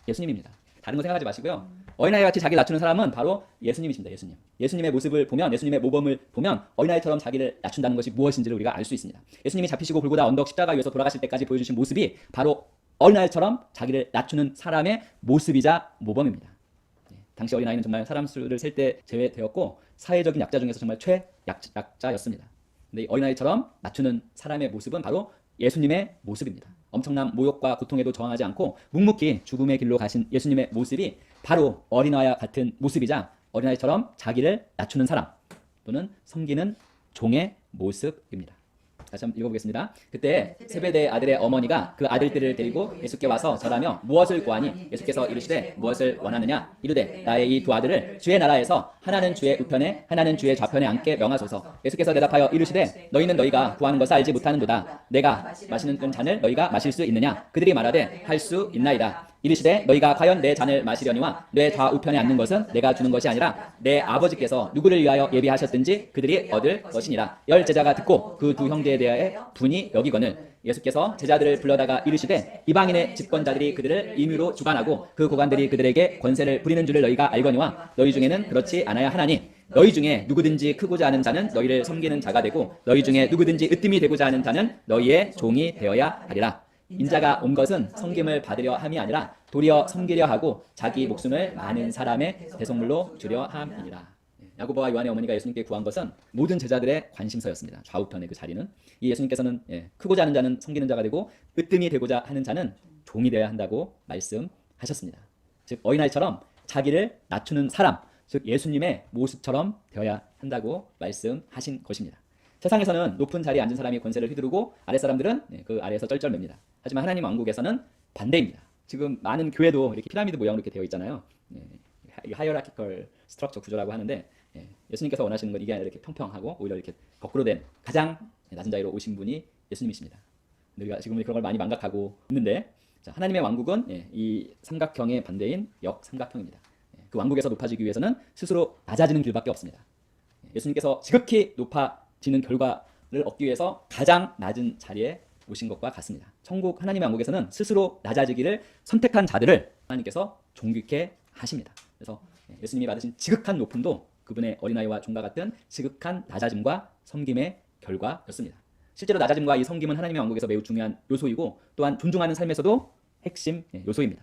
예수님입니다. 다른 거 생각하지 마시고요. 어린아이 같이 자기를 낮추는 사람은 바로 예수님이십니다. 예수님. 예수님의 모습을 보면 예수님의 모범을 보면 어린아이처럼 자기를 낮춘다는 것이 무엇인지를 우리가 알 수 있습니다. 예수님이 잡히시고 골고다 언덕 십자가 위에서 돌아가실 때까지 보여주신 모습이 바로 어린아이처럼 자기를 낮추는 사람의 모습이자 모범입니다. 당시 어린아이는 정말 사람 수를 셀 때 제외되었고 사회적인 약자 중에서 정말 최약자였습니다. 근데 이 어린아이처럼 낮추는 사람의 모습은 바로 예수님의 모습입니다. 엄청난 모욕과 고통에도 저항하지 않고 묵묵히 죽음의 길로 가신 예수님의 모습이 바로 어린아이와 같은 모습이자 어린아이처럼 자기를 낮추는 사람 또는 섬기는 종의 모습입니다. 다시 한번 읽어보겠습니다. 그때 세베대의 아들의 어머니가 그 아들들을 데리고 예수께 와서 절하며 무엇을 구하니? 예수께서 이르시되 무엇을 원하느냐? 이르되 나의 이 두 아들을 주의 나라에서 하나는 주의 우편에 하나는 주의 좌편에 앉게 명하소서. 예수께서 대답하여 이르시되 너희는 너희가 구하는 것을 알지 못하는도다. 내가 마시는 잔을 너희가 마실 수 있느냐? 그들이 말하되 할 수 있나이다. 이르시되 너희가 과연 내 잔을 마시려니와 내 좌우편에 앉는 것은 내가 주는 것이 아니라 내 아버지께서 누구를 위하여 예비하셨든지 그들이 얻을 것이니라. 열 제자가 듣고 그 두 형제에 대하여 분이 여기거늘 예수께서 제자들을 불러다가 이르시되 이방인의 집권자들이 그들을 임의로 주관하고 그 고관들이 그들에게 권세를 부리는 줄을 너희가 알거니와 너희 중에는 그렇지 않아야 하나니 너희 중에 누구든지 크고자 하는 자는 너희를 섬기는 자가 되고 너희 중에 누구든지 으뜸이 되고자 하는 자는 너희의 종이 되어야 하리라. 인자가 온 것은 섬김을 받으려 함이 아니라 도리어 섬기려 하고 자기 목숨을 많은 사람의 대속물로 주려 함이니라. 야고보와 요한의 어머니가 예수님께 구한 것은 모든 제자들의 관심사였습니다. 좌우편의 그 자리는 이 예수님께서는 크고자 하는 자는 섬기는 자가 되고 으뜸이 되고자 하는 자는 종이 되어야 한다고 말씀하셨습니다. 즉 어린아이처럼 자기를 낮추는 사람, 즉 예수님의 모습처럼 되어야 한다고 말씀하신 것입니다. 세상에서는 높은 자리에 앉은 사람이 권세를 휘두르고 아랫사람들은 그 아래에서 쩔쩔맵니다. 하지만 하나님 왕국에서는 반대입니다. 지금 많은 교회도 이렇게 피라미드 모양으로 이렇게 되어 있잖아요. 하이어라키컬 스트럭처 구조라고 하는데 예수님께서 원하시는 건 이게 아니라 이렇게 평평하고 오히려 이렇게 거꾸로 된 가장 낮은 자리로 오신 분이 예수님이십니다. 우리가 지금 그런 걸 많이 망각하고 있는데 자, 하나님의 왕국은 이 삼각형의 반대인 역삼각형입니다. 그 왕국에서 높아지기 위해서는 스스로 낮아지는 길밖에 없습니다. 예수님께서 지극히 높아지는 결과를 얻기 위해서 가장 낮은 자리에 오신 것과 같습니다. 천국 하나님의 왕국에서는 스스로 낮아지기를 선택한 자들을 하나님께서 존귀케 하십니다. 그래서 예수님이 받으신 지극한 높음도 그분의 어린아이와 종과 같은 지극한 낮아짐과 섬김의 결과였습니다. 실제로 낮아짐과 이 섬김은 하나님의 왕국에서 매우 중요한 요소이고 또한 존중하는 삶에서도 핵심 요소입니다.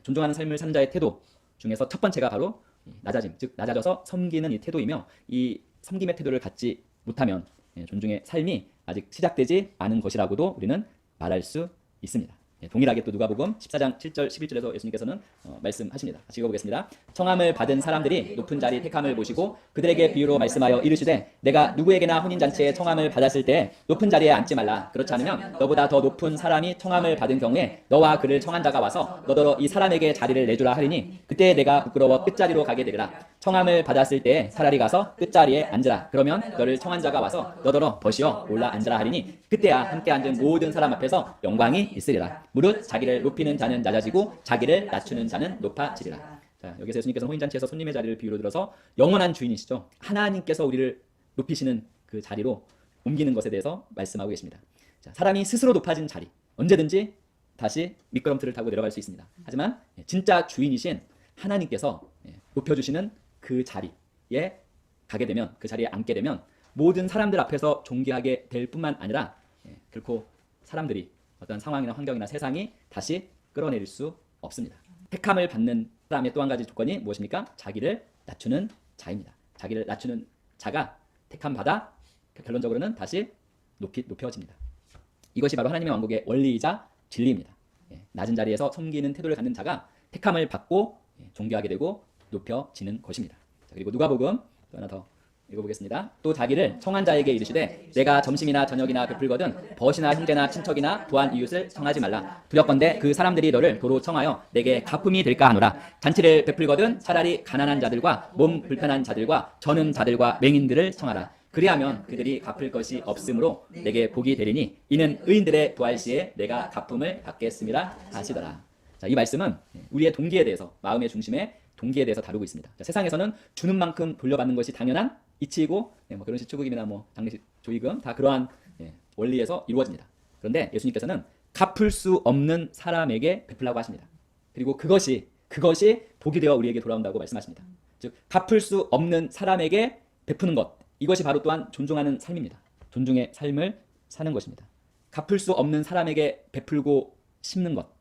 존중하는 삶을 사는 자의 태도 중에서 첫 번째가 바로 낮아짐, 즉 낮아져서 섬기는 이 태도이며, 이 섬김의 태도를 갖지 못하면 존중의 삶이 아직 시작되지 않은 것이라고도 우리는 말할 수 있습니다. 동일하게 또 누가복음 14장 7절 11절에서 예수님께서는 말씀하십니다. 같이 읽어보겠습니다. 청함을 받은 사람들이 높은 자리 택함을 보시고 그들에게 비유로 말씀하여 이르시되 내가 누구에게나 혼인잔치에 청함을 받았을 때 높은 자리에 앉지 말라. 그렇지 않으면 너보다 더 높은 사람이 청함을 받은 경우에 너와 그를 청한 자가 와서 너더러 이 사람에게 자리를 내주라 하리니 그때 내가 부끄러워 끝자리로 가게 되리라. 청함을 받았을 때 차라리 가서 끝자리에 앉으라. 그러면 너를 청한 자가 와서 너더러 벗이어 올라 앉으라 하리니 그때야 함께 앉은 모든 사람 앞에서 영광이 있으리라. 무릇 자기를 높이는 자는 낮아지고 자기를 낮추는 자는 높아지리라. 자, 여기서 예수님께서 혼인잔치에서 손님의 자리를 비유로 들어서 영원한 주인이시죠. 하나님께서 우리를 높이시는 그 자리로 옮기는 것에 대해서 말씀하고 계십니다. 자, 사람이 스스로 높아진 자리, 언제든지 다시 미끄럼틀을 타고 내려갈 수 있습니다. 하지만 진짜 주인이신 하나님께서 높여주시는 그 자리에 가게 되면, 그 자리에 앉게 되면 모든 사람들 앞에서 존귀하게 될 뿐만 아니라 결코 사람들이 어떤 상황이나 환경이나 세상이 다시 끌어내릴 수 없습니다. 택함을 받는 사람의 또 한 가지 조건이 무엇입니까? 자기를 낮추는 자입니다. 자기를 낮추는 자가 택함 받아 결론적으로는 다시 높여집니다. 이것이 바로 하나님의 왕국의 원리이자 진리입니다. 낮은 자리에서 섬기는 태도를 갖는 자가 택함을 받고 존귀하게 되고 높여지는 것입니다. 자, 그리고 누가복음 또 하나 더 읽어보겠습니다. 또 자기를 청한 자에게 이르시되 내가 점심이나 저녁이나 베풀거든 벗이나 형제나 친척이나 또한 이웃을 청하지 말라. 두렵건대 그 사람들이 너를 도로 청하여 내게 가품이 될까 하노라. 잔치를 베풀거든 차라리 가난한 자들과 몸 불편한 자들과 저는 자들과 맹인들을 청하라. 그리하면 그들이 갚을 것이 없으므로 내게 복이 되리니 이는 의인들의 부활 시에 내가 가품을 받겠음이라 하시더라. 자, 이 말씀은 우리의 동기에 대해서, 마음의 중심의 동기에 대해서 다루고 있습니다. 자, 세상에서는 주는 만큼 돌려받는 것이 당연한 이치이고 뭐 결혼식 축의금이나 뭐 장례식 조의금 다 그러한 원리에서 이루어집니다. 그런데 예수님께서는 갚을 수 없는 사람에게 베풀라고 하십니다. 그리고 그것이 복이 되어 우리에게 돌아온다고 말씀하십니다. 즉 갚을 수 없는 사람에게 베푸는 것, 이것이 바로 또한 존중하는 삶입니다. 존중의 삶을 사는 것입니다. 갚을 수 없는 사람에게 베풀고 심는 것,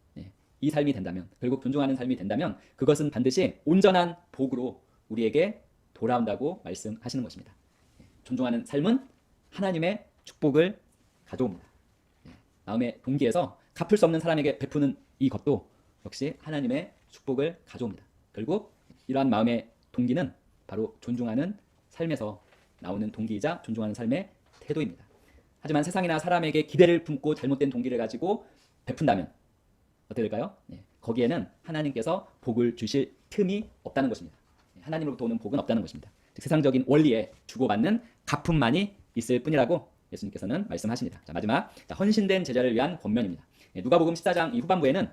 이 삶이 된다면, 결국 존중하는 삶이 된다면 그것은 반드시 온전한 복으로 우리에게 돌아온다고 말씀하시는 것입니다. 존중하는 삶은 하나님의 축복을 가져옵니다. 마음의 동기에서 갚을 수 없는 사람에게 베푸는 이것도 역시 하나님의 축복을 가져옵니다. 결국 이러한 마음의 동기는 바로 존중하는 삶에서 나오는 동기이자 존중하는 삶의 태도입니다. 하지만 세상이나 사람에게 기대를 품고 잘못된 동기를 가지고 베푼다면 어떻게 될까요? 거기에는 하나님께서 복을 주실 틈이 없다는 것입니다. 하나님으로부터 오는 복은 없다는 것입니다. 즉 세상적인 원리에 주고받는 가품만이 있을 뿐이라고 예수님께서는 말씀하십니다. 자, 마지막 헌신된 제자를 위한 권면입니다. 누가복음 14장 이 후반부에는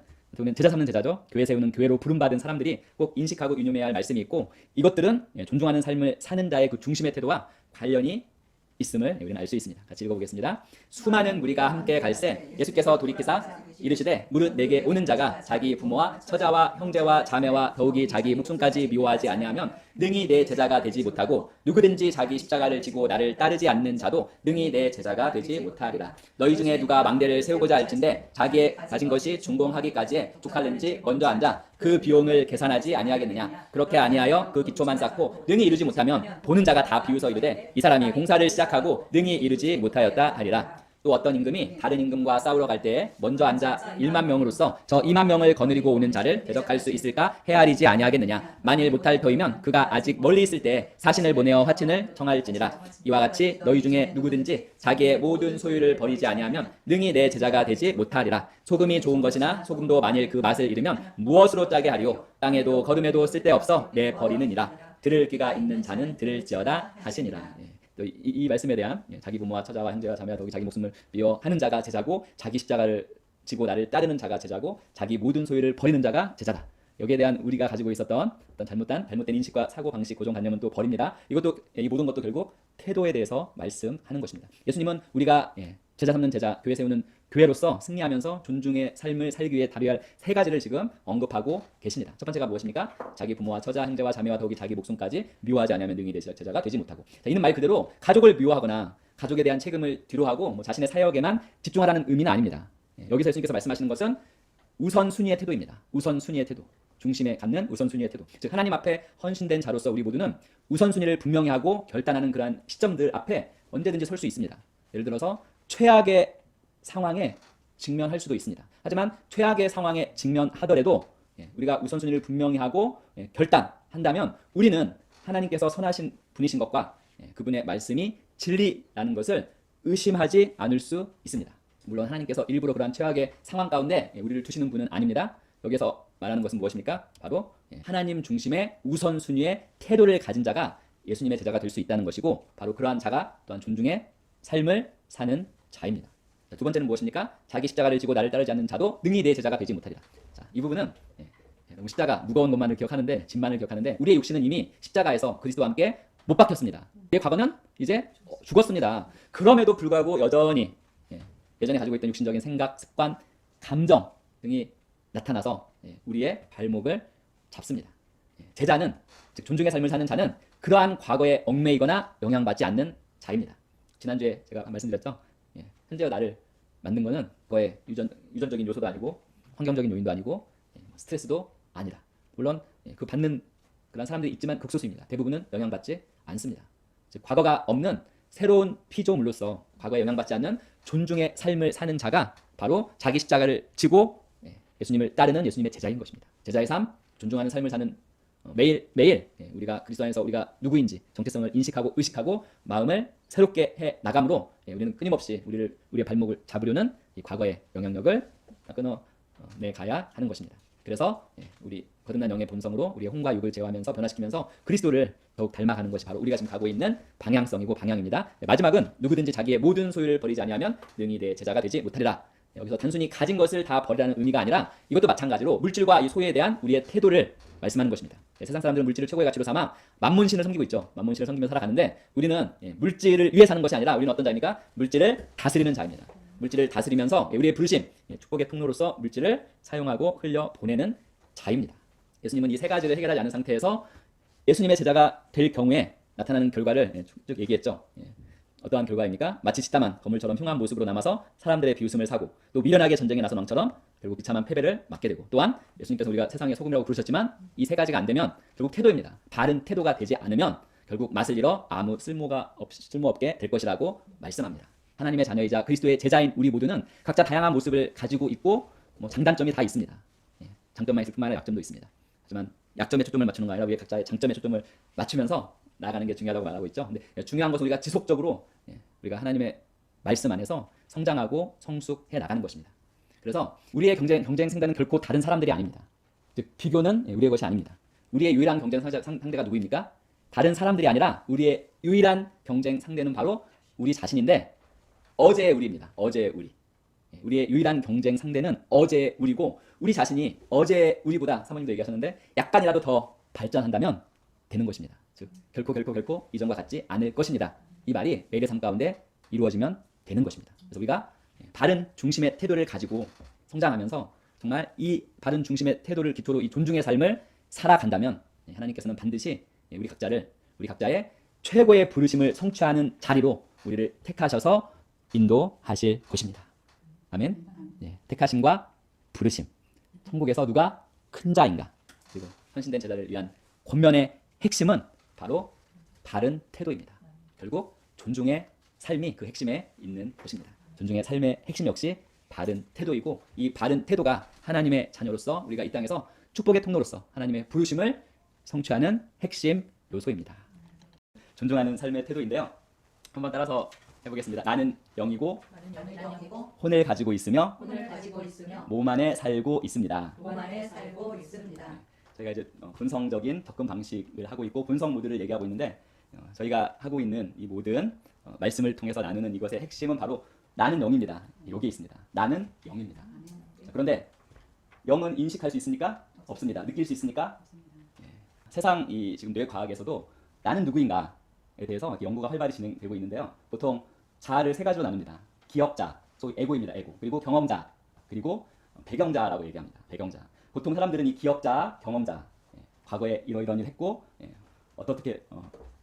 제자 삼는 제자죠. 교회 세우는 교회로 부름받은 사람들이 꼭 인식하고 유념해야 할 말씀이 있고, 이것들은 존중하는 삶을 사는 자의 그 중심의 태도와 관련이 있음을 우리는 알 수 있습니다. 같이 읽어보겠습니다. 수많은 무리가 함께 갈새 예수께서 돌이키사 이르시되 무릇 내게 오는 자가 자기 부모와 처자와 형제와 자매와 더욱이 자기 목숨까지 미워하지 아니하면 능히 내 제자가 되지 못하고 누구든지 자기 십자가를 지고 나를 따르지 않는 자도 능히 내 제자가 되지 못하리라. 너희 중에 누가 망대를 세우고자 할진대 자기의 가진 것이 중공하기까지에 족할는지 먼저 앉아 그 비용을 계산하지 아니하겠느냐. 그렇게 아니하여 그 기초만 쌓고 능히 이루지 못하면 보는 자가 다 비웃어 이르되 이 사람이 공사를 시작하고 능히 이루지 못하였다 하리라. 또 어떤 임금이 다른 임금과 싸우러 갈 때에 먼저 앉아 1만 명으로서 저 2만 명을 거느리고 오는 자를 대적할 수 있을까 헤아리지 아니하겠느냐. 만일 못할 터이면 그가 아직 멀리 있을 때에 사신을 보내어 화친을 청할지니라. 이와 같이 너희 중에 누구든지 자기의 모든 소유를 버리지 아니하면 능히 내 제자가 되지 못하리라. 소금이 좋은 것이나 소금도 만일 그 맛을 잃으면 무엇으로 짜게 하리요. 땅에도 거름에도 쓸데없어 내 버리느니라. 들을 귀가 있는 자는 들을지어다 하시니라. 이 말씀에 대한 자기 부모와 처자와 형제와 자매와 더욱이 자기 목숨을 미워하는 자가 제자고 자기 십자가를 지고 나를 따르는 자가 제자고 자기 모든 소유를 버리는 자가 제자다. 여기에 대한 우리가 가지고 있었던 어떤 잘못된 인식과 사고방식, 고정관념은 또 버립니다. 이 모든 것도 결국 태도에 대해서 말씀하는 것입니다. 예수님은 우리가 제자 삼는 제자, 교회 세우는 교회로서 승리하면서 존중의 삶을 살기 위해 다뤄야 할 세 가지를 지금 언급하고 계십니다. 첫 번째가 무엇입니까? 자기 부모와 처자, 형제와 자매와 더욱이 자기 목숨까지 미워하지 않으면 능히 내 제자가 되지 못하고. 자, 이는 말 그대로 가족을 미워하거나 가족에 대한 책임을 뒤로하고 자신의 사역에만 집중하라는 의미는 아닙니다. 여기서 예수님께서 말씀하시는 것은 우선순위의 태도입니다. 우선순위의 태도. 중심에 갖는 우선순위의 태도. 즉 하나님 앞에 헌신된 자로서 우리 모두는 우선순위를 분명히 하고 결단하는 그러한 시점들 앞에 언제든지 설 수 있습니다. 예를 들어서 최악의 상황에 직면할 수도 있습니다. 하지만 최악의 상황에 직면하더라도 우리가 우선순위를 분명히 하고 결단한다면 우리는 하나님께서 선하신 분이신 것과 그분의 말씀이 진리라는 것을 의심하지 않을 수 있습니다. 물론 하나님께서 일부러 그러한 최악의 상황 가운데 우리를 두시는 분은 아닙니다. 여기서 말하는 것은 무엇입니까? 바로 하나님 중심의 우선순위의 태도를 가진 자가 예수님의 제자가 될 수 있다는 것이고 바로 그러한 자가 또한 존중의 삶을 사는 자입니다. 두 번째는 무엇입니까? 자기 십자가를 지고 나를 따르지 않는 자도 능히 내 제자가 되지 못하리라. 자, 이 부분은 너무 십자가 무거운 것만을 기억하는데 짐만을 기억하는데 우리의 육신은 이미 십자가에서 그리스도와 함께 못 박혔습니다. 우리의 과거는 이제 죽었습니다. 그럼에도 불구하고 여전히 예전에 가지고 있던 육신적인 생각, 습관, 감정 등이 나타나서 우리의 발목을 잡습니다. 제자는 즉 존중의 삶을 사는 자는 그러한 과거에 얽매이거나 영향받지 않는 자입니다. 지난주에 제가 말씀드렸죠. 현재의 나를 만든 것은 그거의 유전적인 요소도 아니고 환경적인 요인도 아니고 스트레스도 아니다. 물론 그 받는 그런 사람들이 있지만 극소수입니다. 대부분은 영향받지 않습니다. 즉 과거가 없는 새로운 피조물로서 과거에 영향받지 않는 존중의 삶을 사는 자가 바로 자기 십자가를 지고 예수님을 따르는 예수님의 제자인 것입니다. 제자의 삶, 존중하는 삶을 사는 매일 우리가 그리스도 안에서 우리가 누구인지 정체성을 인식하고 의식하고 마음을 새롭게 해 나감으로 우리는 끊임없이 우리의 발목을 잡으려는 이 과거의 영향력을 끊어내가야 하는 것입니다. 그래서 우리 거듭난 영의 본성으로 우리의 혼과 육을 제어하면서 변화시키면서 그리스도를 더욱 닮아가는 것이 바로 우리가 지금 가고 있는 방향성이고 방향입니다. 마지막은 누구든지 자기의 모든 소유를 버리지 아니하면 능히 내 제자가 되지 못하리라. 여기서 단순히 가진 것을 다 버리라는 의미가 아니라 이것도 마찬가지로 물질과 이 소유에 대한 우리의 태도를 말씀하는 것입니다. 세상 사람들은 물질을 최고의 가치로 삼아 만몬신을 섬기고 있죠. 만몬신을 섬기며 살아가는데 우리는 물질을 위해 사는 것이 아니라 우리는 어떤 자입니까? 물질을 다스리는 자입니다. 물질을 다스리면서 우리의 부르심, 축복의 통로로서 물질을 사용하고 흘려보내는 자입니다. 예수님은 이 세 가지를 해결하지 않은 상태에서 예수님의 제자가 될 경우에 나타나는 결과를 쭉 얘기했죠. 어떠한 결과입니까? 마치 짓담한 거물처럼 흉한 모습으로 남아서 사람들의 비웃음을 사고 또 미련하게 전쟁에 나선 왕처럼 결국 비참한 패배를 맞게 되고 또한 예수님께서 우리가 세상의 소금이라고 부르셨지만 이 세 가지가 안 되면 결국 태도입니다. 바른 태도가 되지 않으면 결국 맛을 잃어 아무 쓸모없게 될 것이라고 말씀합니다. 하나님의 자녀이자 그리스도의 제자인 우리 모두는 각자 다양한 모습을 가지고 있고 장단점이 다 있습니다. 장점만 있을 뿐만 아니라 약점도 있습니다. 하지만 약점에 초점을 맞추는 거 아니라 우리의 각자의 장점에 초점을 맞추면서 나아가는 게 중요하다고 말하고 있죠. 근데 중요한 것은 우리가 지속적으로 우리가 하나님의 말씀 안에서 성장하고 성숙해 나가는 것입니다. 그래서 우리의 경쟁 상대는 결코 다른 사람들이 아닙니다. 즉 비교는 우리의 것이 아닙니다. 우리의 유일한 경쟁 상대가 누구입니까? 다른 사람들이 아니라 우리의 유일한 경쟁 상대는 바로 우리 자신인데 어제의 우리입니다. 어제의 우리. 우리의 유일한 경쟁 상대는 어제의 우리고 우리 자신이 어제의 우리보다 사모님도 얘기하셨는데 약간이라도 더 발전한다면 되는 것입니다. 즉 결코 이전과 같지 않을 것입니다. 이 말이 매일의 삶 가운데 이루어지면 되는 것입니다. 그래서 우리가 바른 중심의 태도를 가지고 성장하면서 정말 이 바른 중심의 태도를 기초로 이 존중의 삶을 살아간다면 하나님께서는 반드시 우리 각자의 최고의 부르심을 성취하는 자리로 우리를 택하셔서 인도하실 것입니다. 아멘. 택하심과 부르심. 천국에서 누가 큰 자인가? 그리고 헌신된 제자를 위한 권면의 핵심은 바로 바른 태도입니다. 결국 존중의 삶이 그 핵심에 있는 것입니다. 존중의 삶의 핵심 역시 바른 태도이고 이 바른 태도가 하나님의 자녀로서 우리가 이 땅에서 축복의 통로로서 하나님의 부르심을 성취하는 핵심 요소입니다. 존중하는 삶의 태도인데요. 한번 따라서 해보겠습니다. 나는 영이고 혼을 가지고 있으며 몸 안에 살고 있습니다. 저희가 이제 본성적인 접근 방식을 하고 있고 본성 모드를 얘기하고 있는데 저희가 하고 있는 이 모든 말씀을 통해서 나누는 이것의 핵심은 바로 나는 영입니다. 여기 있습니다. 나는 영입니다. 그런데 영은 인식할 수 있습니까? 없습니다. 느낄 수 있습니까? 세상 이 지금 뇌과학에서도 나는 누구인가에 대해서 연구가 활발히 진행되고 있는데요. 보통 자아를 세 가지로 나눕니다. 기억자, 소위 에고입니다. 에고. 그리고 경험자, 그리고 배경자라고 얘기합니다. 배경자. 보통 사람들은 이 기억자, 경험자, 과거에 이러이러한 일을 했고 어떻게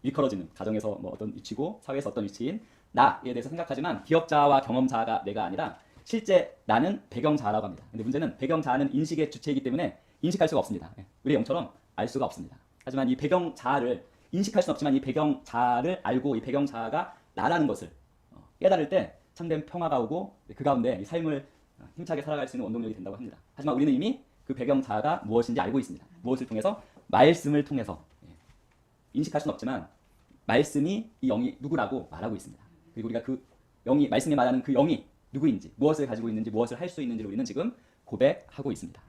일컬어지는 가정에서 어떤 위치고 사회에서 어떤 위치인 나에 대해서 생각하지만 기억자와 경험자가 내가 아니라 실제 나는 배경자라고 합니다. 근데 문제는 배경자는 인식의 주체이기 때문에 인식할 수가 없습니다. 우리의 영처럼 알 수가 없습니다. 하지만 이 배경자를 인식할 수는 없지만 이 배경자를 알고 이 배경자가 나라는 것을 깨달을 때 참된 평화가 오고 그 가운데 이 삶을 힘차게 살아갈 수 있는 원동력이 된다고 합니다. 하지만 우리는 이미 그 배경자가 무엇인지 알고 있습니다. 무엇을 통해서? 말씀을 통해서. 인식할 수는 없지만 말씀이 이 영이 누구라고 말하고 있습니다. 그리고 우리가 그 영이, 말씀이 말하는 그 영이 누구인지, 무엇을 가지고 있는지, 무엇을 할 수 있는지를 우리는 지금 고백하고 있습니다.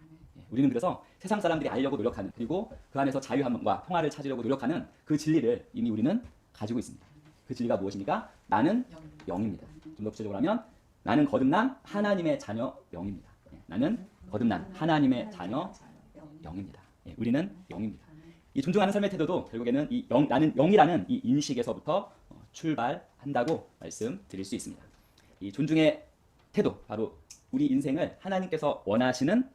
우리는 그래서 세상 사람들이 알려고 노력하는, 그리고 그 안에서 자유함과 평화를 찾으려고 노력하는 그 진리를 이미 우리는 가지고 있습니다. 그 진리가 무엇입니까? 나는 영입니다. 좀 더 구체적으로 하면 나는 거듭난 하나님의 자녀 영입니다. 나는 거듭난 하나님의 자녀 영입니다. 우리는 영입니다. 이 존중하는 삶의 태도도 결국에는 이 나는 영이라는 이 인식에서부터 출발한다고 말씀드릴 수 있습니다. 이 존중의 태도, 바로 우리 인생을 하나님께서 원하시는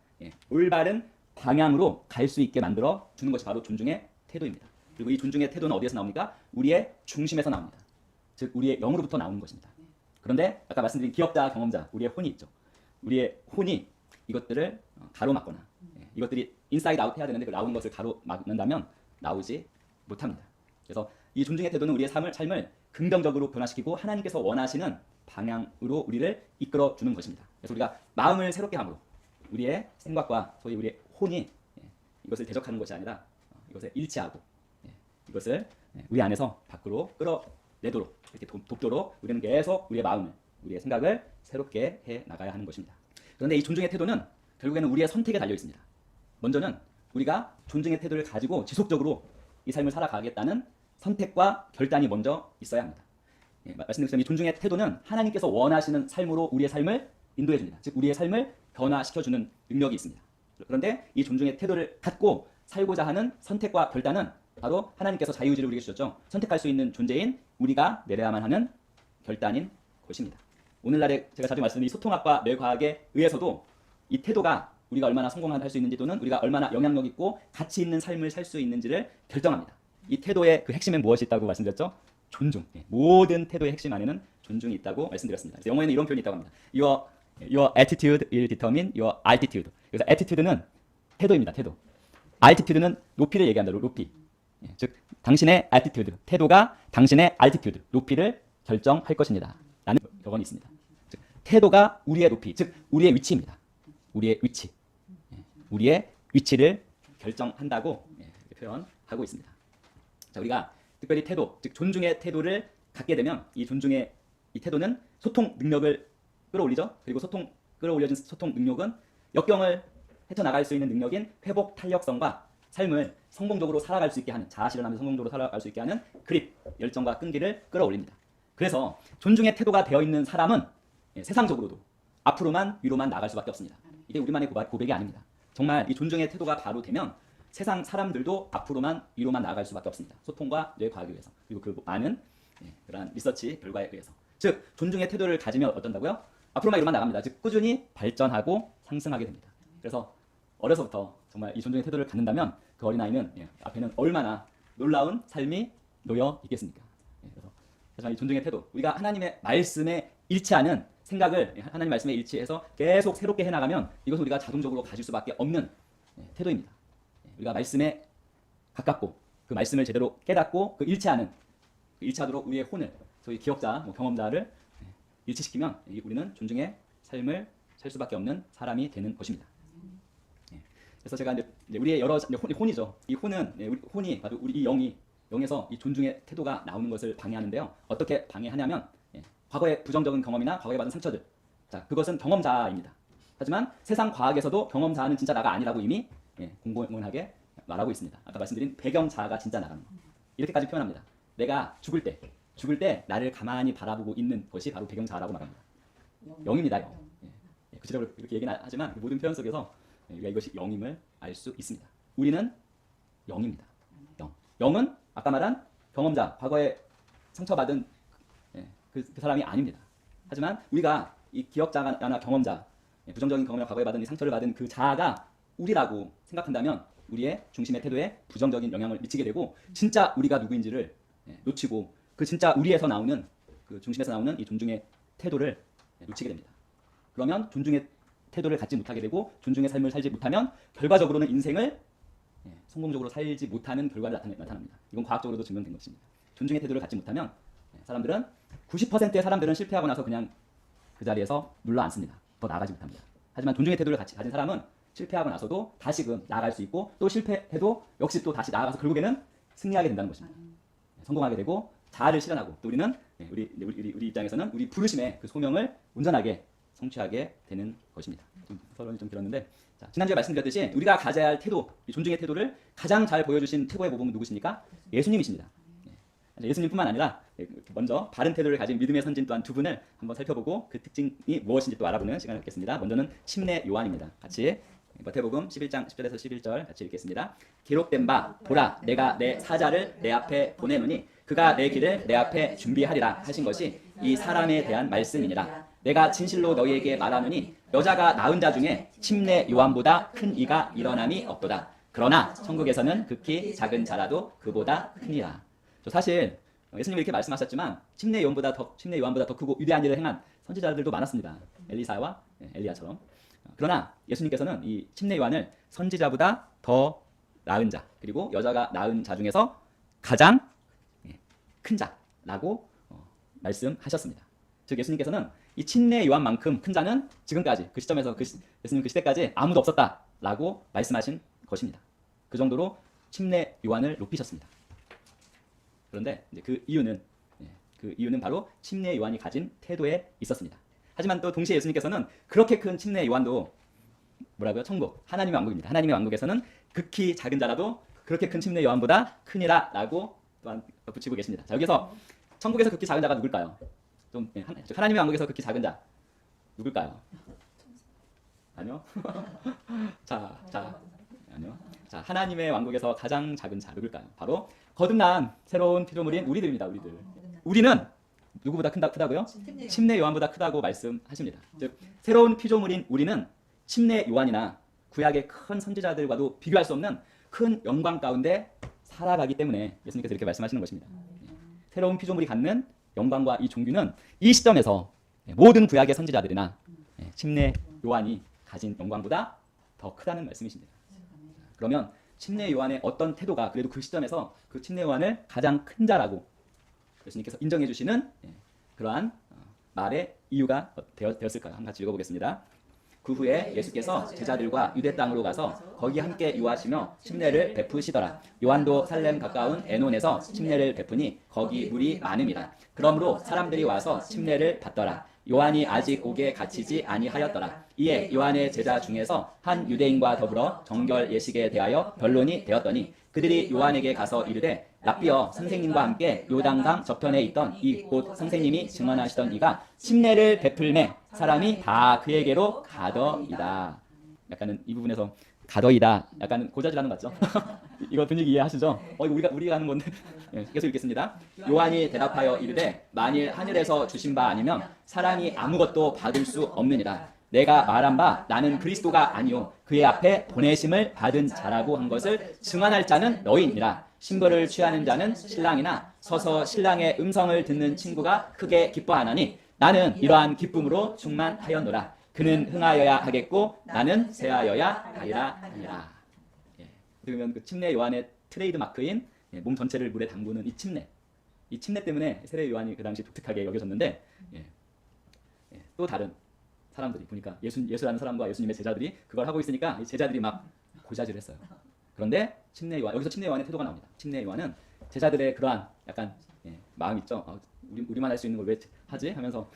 올바른 방향으로 갈 수 있게 만들어 주는 것이 바로 존중의 태도입니다. 그리고 이 존중의 태도는 어디에서 나옵니까? 우리의 중심에서 나옵니다. 즉 우리의 영으로부터 나오는 것입니다. 그런데 아까 말씀드린 기억자, 경험자, 우리의 혼이 있죠. 우리의 혼이 이것들을 가로막거나 이것들이 인사이드 아웃 해야 되는데 그 나오는 것을 가로막는다면 나오지 못합니다. 그래서 이 존중의 태도는 우리의 삶을 긍정적으로 변화시키고 하나님께서 원하시는 방향으로 우리를 이끌어 주는 것입니다. 그래서 우리가 마음을 새롭게 함으로 우리의 생각과 소위 우리의 혼이 이것을 대적하는 것이 아니라 이것에 일치하고 이것을 우리 안에서 밖으로 끌어내도록 이렇게 돕도록 우리는 계속 우리의 마음을, 우리의 생각을 새롭게 해 나가야 하는 것입니다. 그런데 이 존중의 태도는 결국에는 우리의 선택에 달려 있습니다. 먼저는 우리가 존중의 태도를 가지고 지속적으로 이 삶을 살아가겠다는 선택과 결단이 먼저 있어야 합니다. 말씀드린 것처럼 이 존중의 태도는 하나님께서 원하시는 삶으로 우리의 삶을 인도해 줍니다. 즉 우리의 삶을 변화시켜주는 능력이 있습니다. 그런데 이 존중의 태도를 갖고 살고자 하는 선택과 결단은 바로 하나님께서 자유의지를 우리에게 주셨죠. 선택할 수 있는 존재인 우리가 내려야만 하는 결단인 것입니다. 오늘날에 제가 자주 말씀드린 이 소통학과 뇌과학에 의해서도 이 태도가 우리가 얼마나 성공할 수 있는지 또는 우리가 얼마나 영향력 있고 가치 있는 삶을 살 수 있는지를 결정합니다. 이 태도의 그 핵심엔 무엇이 있다고 말씀드렸죠? 존중. 모든 태도의 핵심 안에는 존중이 있다고 말씀드렸습니다. 그래서 영어에는 이런 표현이 있다고 합니다. Your attitude will determine your altitude. 그래서 attitude는 태도입니다. 태도. altitude는 높이를 얘기한다. 높이. 즉 당신의 attitude, 태도가 당신의 altitude, 높이를 결정할 것입니다. 라는 격언이 있습니다. 즉 태도가 우리의 높이, 즉 우리의 위치입니다. 우리의 위치. 우리의 위치를 결정한다고 이렇게 표현하고 있습니다. 자, 우리가 특별히 태도, 즉 존중의 태도를 갖게 되면 이 존중의 이 태도는 소통 능력을 끌어올리죠. 그리고 끌어올려진 소통 능력은 역경을 헤쳐나갈 수 있는 능력인 회복 탄력성과 삶을 성공적으로 살아갈 수 있게 하는, 자아 실현하면서 성공적으로 살아갈 수 있게 하는 그립, 열정과 끈기를 끌어올립니다. 그래서 존중의 태도가 되어 있는 사람은 세상적으로도 앞으로만 위로만 나갈 수밖에 없습니다. 이게 우리만의 고백이 아닙니다. 정말 이 존중의 태도가 바로 되면 세상 사람들도 앞으로만 위로만 나아갈 수밖에 없습니다. 소통과 뇌과학에 의해서, 그리고 그 많은 그러한 리서치 결과에 의해서. 즉 존중의 태도를 가지면 어떤다고요? 앞으로만 위로만 나갑니다. 즉 꾸준히 발전하고 상승하게 됩니다. 그래서 어려서부터 정말 이 존중의 태도를 갖는다면 그 어린아이는 앞에는 얼마나 놀라운 삶이 놓여 있겠습니까? 그래서 하지만 이 존중의 태도, 우리가 하나님의 말씀에 일치하는 생각을 하나님 말씀에 일치해서 계속 새롭게 해나가면 이것은 우리가 자동적으로 가질 수밖에 없는 태도입니다. 우리가 말씀에 가깝고 그 말씀을 제대로 깨닫고 그 일치하도록 우리의 혼을, 소위 기억자, 경험자를 일치시키면 우리는 존중의 삶을 살 수밖에 없는 사람이 되는 것입니다. 그래서 제가 이제 우리의 여러 혼이죠. 이 혼은 우리 혼이 바로 우리 이 영에서 이 존중의 태도가 나오는 것을 방해하는데요. 어떻게 방해하냐면 과거의 부정적인 경험이나 과거에 받은 상처들, 자 그것은 경험자입니다. 하지만 세상 과학에서도 경험자는 진짜 나가 아니라고 이미 공공연하게 말하고 있습니다. 아까 말씀드린 배경자가 진짜 나라는 거. 이렇게까지 표현합니다. 내가 죽을 때 나를 가만히 바라보고 있는 것이 바로 배경자라고 말합니다. 영입니다. 영. 구체적으로 이렇게 얘기는 하지만 모든 표현 속에서 우리가 이것이 영임을 알 수 있습니다. 우리는 영입니다. 영은 아까 말한 경험자, 과거에 상처받은 그 사람이 아닙니다. 하지만 우리가 이 기억자나 경험자, 부정적인 경험이나 과거에 받은 이 상처를 받은 그 자아가 우리라고 생각한다면 우리의 중심의 태도에 부정적인 영향을 미치게 되고 진짜 우리가 누구인지를 놓치고 그 진짜 우리에서 나오는 그 중심에서 나오는 이 존중의 태도를 놓치게 됩니다. 그러면 존중의 태도를 갖지 못하게 되고 존중의 삶을 살지 못하면 결과적으로는 인생을 성공적으로 살지 못하는 결과를 나타납니다. 이건 과학적으로도 증명된 것입니다. 존중의 태도를 갖지 못하면 사람들은 90%의 사람들은 실패하고 나서 그냥 그 자리에서 눌러 앉습니다. 더 나아가지 못합니다. 하지만 존중의 태도를 가진 사람은 실패하고 나서도 다시금 나아갈 수 있고 또 실패해도 역시 또 다시 나아가서 결국에는 승리하게 된다는 것입니다. 성공하게 되고 자아를 실현하고 또 우리는 우리 입장에서는 우리 부르심의 그 소명을 온전하게 성취하게 되는 것입니다. 서론이 좀 길었는데 자, 지난주에 말씀드렸듯이 우리가 가져야 할 태도, 존중의 태도를 가장 잘 보여주신 최고의 모범은 누구십니까? 예수님이십니다. 예수님뿐만 아니라 먼저 바른 태도를 가진 믿음의 선진 또한 두 분을 한번 살펴보고 그 특징이 무엇인지 또 알아보는 시간을 갖겠습니다. 먼저는 침례 요한입니다. 같이 마태복음 11장 10절에서 11절 같이 읽겠습니다. 기록된 바 보라 내가 내 사자를 내 앞에 보내노니 그가 내 길을 내 앞에 준비하리라 하신 것이 이 사람에 대한 말씀이니라. 내가 진실로 너희에게 말하노니 여자가 낳은 자 중에 침례 요한보다 큰 이가 일어남이 없도다. 그러나 천국에서는 극히 작은 자라도 그보다 크니라. 사실 예수님이 이렇게 말씀하셨지만 침례 요한보다 더 크고 위대한 일을 행한 선지자들도 많았습니다. 엘리사와 엘리야처럼. 그러나 예수님께서는 이 침례 요한을 선지자보다 더 나은 자 그리고 여자가 낳은 자 중에서 가장 큰 자라고 말씀하셨습니다. 즉 예수님께서는 이 침례 요한만큼 큰 자는 지금까지 그 시점에서 예수님 그 시대까지 아무도 없었다라고 말씀하신 것입니다. 그 정도로 침례 요한을 높이셨습니다. 그런데 이제 그 이유는 바로 침례 요한이 가진 태도에 있었습니다. 하지만 또 동시에 예수님께서는 그렇게 큰 침례 요한도 뭐라고요? 천국, 하나님의 왕국입니다. 하나님의 왕국에서는 극히 작은 자라도 그렇게 큰 침례 요한보다 크니라라고 또한 붙이고 계십니다. 자, 여기서 천국에서 극히 작은 자가 누굴까요? 하나님의 왕국에서 극히 작은 자 누굴까요? 아니요. 아니요. 자, 하나님의 왕국에서 가장 작은 자 누굴까요? 바로 거듭난 새로운 피조물인 우리들입니다. 우리는 누구보다 크다고요? 침례 요한보다 크다고 말씀하십니다. 즉 새로운 피조물인 우리는 침례 요한이나 구약의 큰 선지자들과도 비교할 수 없는 큰 영광 가운데 살아가기 때문에 예수님께서 이렇게 말씀하시는 것입니다. 새로운 피조물이 갖는 영광과 이 종규는 이 시점에서 모든 구약의 선지자들이나 침례 요한이 가진 영광보다 더 크다는 말씀이십니다. 그러면 침례 요한의 어떤 태도가 그래도 그 시점에서 그 침례 요한을 가장 큰 자라고 예수님께서 인정해 주시는 그러한 말의 이유가 되었을까요? 한번 같이 읽어보겠습니다. 그 후에 예수께서 제자들과 유대 땅으로 가서 거기 함께 유하시며 침례를 베푸시더라. 요한도 살렘 가까운 에논에서 침례를 베푸니 거기 물이 많음이라. 그러므로 사람들이 와서 침례를 받더라. 요한이 아직 옥에 갇히지 아니하였더라. 이에 요한의 제자 중에서 한 유대인과 더불어 정결 예식에 대하여 변론이 되었더니 그들이 요한에게 가서 이르되 랍비여 선생님과 함께 요단강 저편에 있던 이 곧 선생님이 증언하시던 이가 침례를 베풀매 사람이 다 그에게로 가더이다. 약간은 이 부분에서 가더이다. 약간 고자질하는 것 같죠? 이거 분위기 이해하시죠? 이거 우리가 하는 건데. 계속 읽겠습니다. 요한이 대답하여 이르되 만일 하늘에서 주신 바 아니면 사람이 아무것도 받을 수 없느니라. 내가 말한 바 나는 그리스도가 아니요 그의 앞에 보내심을 받은 자라고 한 것을 증언할 자는 너희니라. 신부를 취하는 자는 신랑이나 서서 신랑의 음성을 듣는 친구가 크게 기뻐하나니 나는 이러한 기쁨으로 충만하였노라. 그는 흥하여야 하겠고 나는 쇠하여야 하리라. 그러면 그 침례 요한의 트레이드 마크인 몸 전체를 물에 담그는 이 침례 때문에 세례 요한이 그 당시 독특하게 여겨졌는데 또 다른 사람들이 보니까 예수라는 사람과 예수님의 제자들이 그걸 하고 있으니까 이 제자들이 막 고자질을 했어요. 그런데 여기서 침례 요한의 태도가 나옵니다. 침례 요한은 제자들의 그러한 약간 마음 있죠. 우리만 할 수 있는 걸 왜 하지? 하면서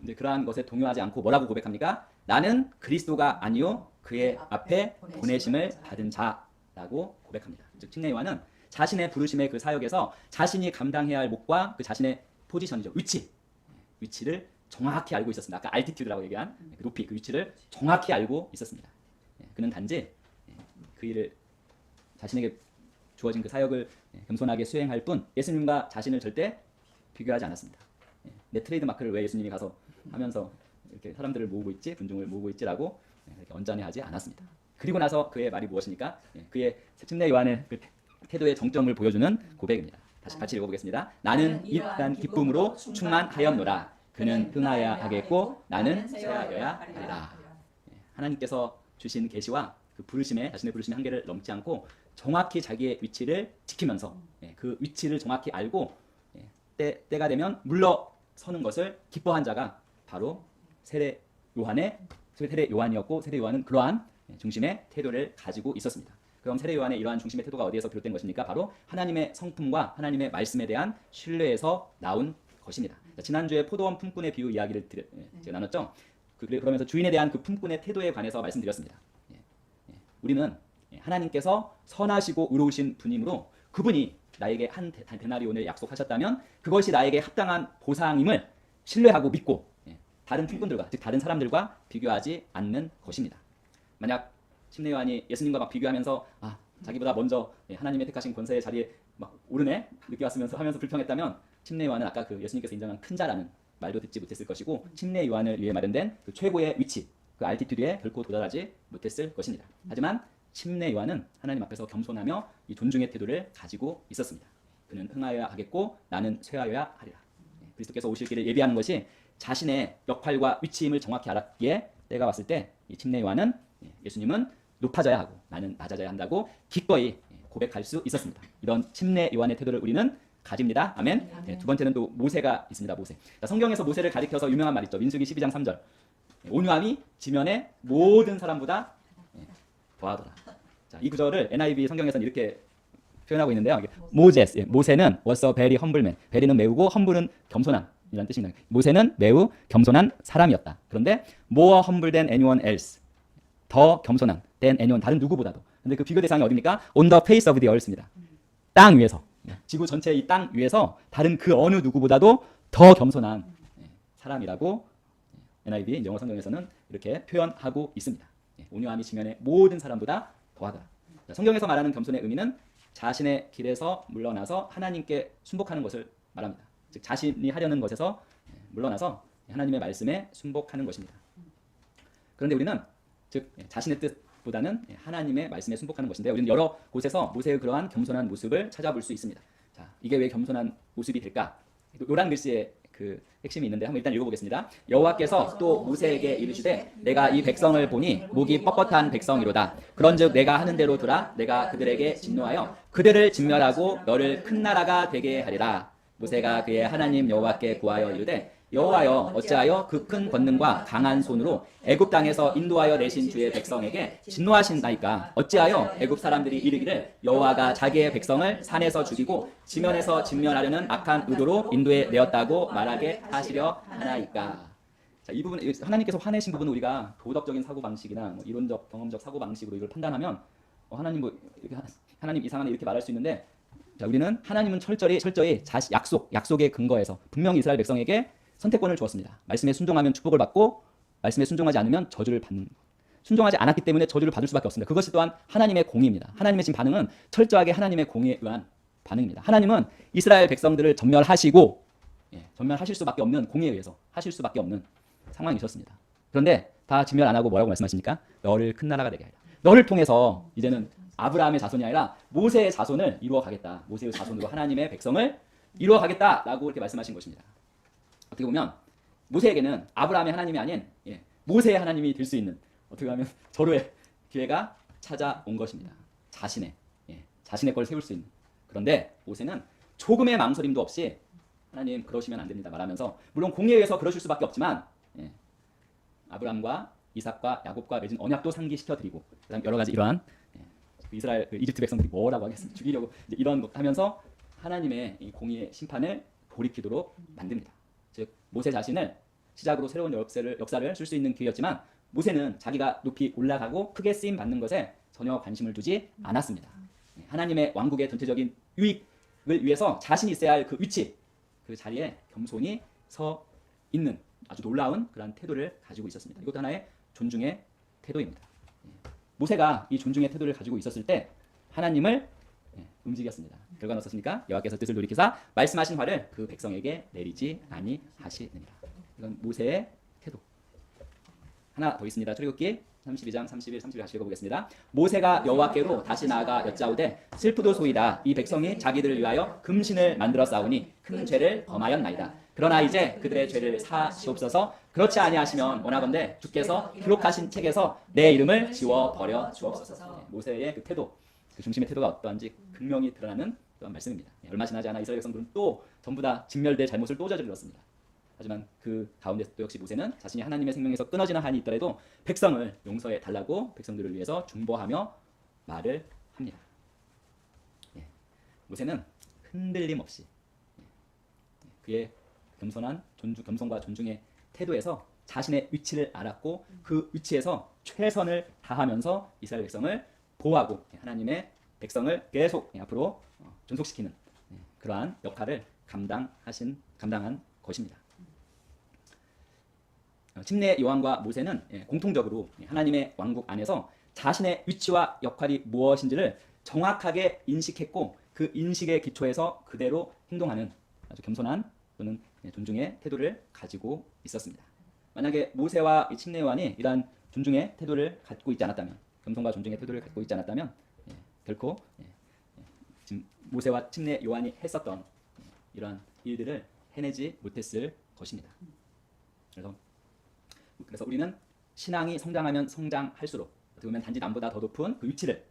이제 그러한 것에 동요하지 않고 뭐라고 고백합니까? 나는 그리스도가 아니요 그의 앞에 보내심을 받은 자라고 고백합니다. 즉 침례 요한은 자신의 부르심의 그 사역에서 자신이 감당해야 할 몫과 그 자신의 포지션이죠. 위치를 정확히 알고 있었습니다. 아까 알티튜드라고 얘기한 그 높이, 그 위치를 정확히 알고 있었습니다. 그는 단지 그 일을 자신에게 주어진 그 사역을 겸손하게 수행할 뿐 예수님과 자신을 절대 비교하지 않았습니다. 내 트레이드 마크를 왜 예수님이 가서 하면서 이렇게 사람들을 모으고 있지, 군중을 모으고 있지라고 이렇게 언짢아하지 않았습니다. 그리고 나서 그의 말이 무엇입니까? 그의 침례 요한의 그 태도의 정점을 보여주는 고백입니다. 다시 같이 읽어보겠습니다. 나는 이러한 기쁨으로 충만하였노라. 그는 흥하여야 하겠고 나는 쇠하여야 하리라. 하나님께서 주신 계시와 그 부르심에 자신의 부르심의 한계를 넘지 않고 정확히 자기의 위치를 지키면서 그 위치를 정확히 알고 때가 되면 물러서는 것을 기뻐한 자가 바로 세례 요한이었고, 세례 요한은 그러한 중심의 태도를 가지고 있었습니다. 그럼 세례 요한의 이러한 중심의 태도가 어디에서 비롯된 것입니까? 바로 하나님의 성품과 하나님의 말씀에 대한 신뢰에서 나온 것입니다. 지난주에 포도원 품꾼의 비유 이야기를 제가 나눴죠. 그러면서 주인에 대한 그 품꾼의 태도에 관해서 말씀드렸습니다. 우리는 하나님께서 선하시고 의로우신 분이므로 그분이 나에게 한 데나리온을 약속하셨다면 그것이 나에게 합당한 보상임을 신뢰하고 믿고 다른 품꾼들과, 즉 다른 사람들과 비교하지 않는 것입니다. 만약 침례 요한이 예수님과 막 비교하면서 자기보다 먼저 하나님의 택하신 권세의 자리에 막 오르네 늦게 왔으면서 하면서 불평했다면 침례 요한은 아까 그 예수님께서 인정한 큰 자라는 말도 듣지 못했을 것이고 침례 요한을 위해 마련된 그 최고의 위치, 그 알티튜드에 결코 도달하지 못했을 것입니다. 하지만 침례 요한은 하나님 앞에서 겸손하며 이 존중의 태도를 가지고 있었습니다. 그는 흥하여야 하겠고 나는 쇠하여야 하리라. 그리스도께서 오실 길을 예비하는 것이 자신의 역할과 위치임을 정확히 알았기에 때가 왔을 때 이 침례 요한은 예수님은 높아져야 하고 나는 낮아져야 한다고 기꺼이 고백할 수 있었습니다. 이런 침례 요한의 태도를 우리는 가집니다. 아멘. 두 번째는 또 모세가 있습니다. 모세. 성경에서 모세를 가리켜서 유명한 말 있죠. 민수기 12장 3절. 온유함이 지면의 모든 사람보다 더하더라. 이 구절을 NIV 성경에서는 이렇게 표현하고 있는데요. 모세는 was a very humble man. very는 매우고 humble은 겸손한 이란 뜻입니다. 모세는 매우 겸손한 사람이었다. 그런데 more humble than anyone else. 더 겸손한 than anyone 다른 누구보다도. 근데 그 비교 대상이 어디입니까? on the face of the earth입니다. 땅 위에서. 지구 전체 이 땅 위에서 다른 그 어느 누구보다도 더 겸손한 사람이라고 NIV 영어 성경에서는 이렇게 표현하고 있습니다. 온유함이 지면의 모든 사람보다 더하더라. 성경에서 말하는 겸손의 의미는 자신의 길에서 물러나서 하나님께 순복하는 것을 말합니다. 즉 자신이 하려는 것에서 물러나서 하나님의 말씀에 순복하는 것입니다. 그런데 우리는 즉 자신의 뜻보다는 하나님의 말씀에 순복하는 것인데 우리는 여러 곳에서 모세의 그러한 겸손한 모습을 찾아볼 수 있습니다. 자, 이게 왜 겸손한 모습이 될까? 노란 글씨에 그 핵심이 있는데 한번 일단 읽어보겠습니다. 여호와께서 또 모세에게 이르시되 내가 이 백성을 보니 목이 뻣뻣한 백성이로다. 그런즉 내가 하는 대로 두라. 내가 그들에게 진노하여 그들을 진멸하고 너를 큰 나라가 되게 하리라. 모세가 그의 하나님 여호와께 구하여 이르되 여호와여 어찌하여 그 큰 권능과 강한 손으로 애굽 땅에서 인도하여 내신 주의 백성에게 진노하신다이까. 어찌하여 애굽 사람들이 이르기를 여호와가 자기의 백성을 산에서 죽이고 지면에서 진멸하려는 악한 의도로 인도해 내었다고 말하게 하시려 하나이까. 자, 이 부분 하나님께서 화내신 부분은 우리가 도덕적인 사고 방식이나 이론적 경험적 사고 방식으로 이걸 판단하면 하나님 이상하네 이렇게 말할 수 있는데 자, 우리는 하나님은 철저히 약속의 근거에서 분명히 이스라엘 백성에게 선택권을 주었습니다. 말씀에 순종하면 축복을 받고 말씀에 순종하지 않으면 저주를 받는 것. 순종하지 않았기 때문에 저주를 받을 수밖에 없습니다. 그것이 또한 하나님의 공의입니다. 하나님의 지금 반응은 철저하게 하나님의 공의에 의한 반응입니다. 하나님은 이스라엘 백성들을 전멸하시고 전멸하실 수밖에 없는 공의에 의해서 하실 수밖에 없는 상황이 있었습니다. 그런데 다 진멸 안 하고 뭐라고 말씀하십니까? 너를 큰 나라가 되게 하리라. 너를 통해서 이제는 아브라함의 자손이 아니라 모세의 자손을 이루어 가겠다. 모세의 자손으로 하나님의 백성을 이루어 가겠다라고 이렇게 말씀하신 것입니다. 어떻게 보면 모세에게는 아브라함의 하나님이 아닌 모세의 하나님이 될 수 있는 어떻게 하면 절호의 기회가 찾아온 것입니다. 자신의 걸 세울 수 있는. 그런데 모세는 조금의 망설임도 없이 하나님 그러시면 안 됩니다 말하면서 물론 공의에 의해서 그러실 수밖에 없지만 아브라함과 이삭과 야곱과 맺은 언약도 상기시켜 드리고 그다음 여러 가지 이러한 이스라엘 이집트 백성들이 뭐라고 하겠습니까? 죽이려고 이런 것 하면서 하나님의 이 공의의 심판을 돌이키도록 만듭니다. 즉 모세 자신을 시작으로 새로운 역사를 쓸 수 있는 기회였지만 모세는 자기가 높이 올라가고 크게 쓰임 받는 것에 전혀 관심을 두지 않았습니다. 하나님의 왕국의 전체적인 유익을 위해서 자신이 있어야 할 그 위치, 그 자리에 겸손히 서 있는 아주 놀라운 그런 태도를 가지고 있었습니다. 이것도 하나의 존중의 태도입니다. 모세가 이 존중의 태도를 가지고 있었을 때 하나님을 움직였습니다. 결과는 어떻습니까? 여호와께서 뜻을 돌이키사 말씀하신 화를 그 백성에게 내리지 아니하시느니라. 이건 모세의 태도. 하나 더 있습니다. 출애굽기 32장 31, 32 다시 읽어보겠습니다. 모세가 여호와께로 다시 나아가 여짜오되 슬프도소이다. 이 백성이 자기들을 위하여 금신을 만들어 싸우니 큰 죄를 범하였나이다. 그러나 이제 그들의 죄를 사시옵소서. 그렇지 아니하시면 원하건대 주께서 기록하신 책에서 내 이름을 지워 버려 주옵소서. 모세의 그 태도, 그 중심의 태도가 어떠한지 극명히 드러나는 그런 말씀입니다. 얼마 지나지 않아 이스라엘 백성들은 또 전부 다 직멸될 잘못을 또 저질렀습니다. 하지만 그 가운데 또 역시 모세는 자신이 하나님의 생명에서 끊어지는 한이 있더라도 백성을 용서해 달라고 백성들을 위해서 중보하며 말을 합니다. 모세는 흔들림 없이 그의 겸손한 겸손과 존중의 태도에서 자신의 위치를 알았고 그 위치에서 최선을 다하면서 이스라엘 백성을 보호하고 하나님의 백성을 계속 앞으로 존속시키는 그러한 역할을 감당한 것입니다. 침례 요한과 모세는 공통적으로 하나님의 왕국 안에서 자신의 위치와 역할이 무엇인지를 정확하게 인식했고 그 인식의 기초에서 그대로 행동하는 아주 겸손한 또는 존중의 태도를 가지고 있었습니다. 만약에 모세와 침례 요한이 이러한 존중의 태도를 갖고 있지 않았다면, 겸손과 존중의 태도를 갖고 있지 않았다면 결코 지금 모세와 침례 요한이 했었던 이러한 일들을 해내지 못했을 것입니다. 그래서 우리는 신앙이 성장하면 성장할수록 어떻게 보면 단지 남보다 더 높은 그 위치를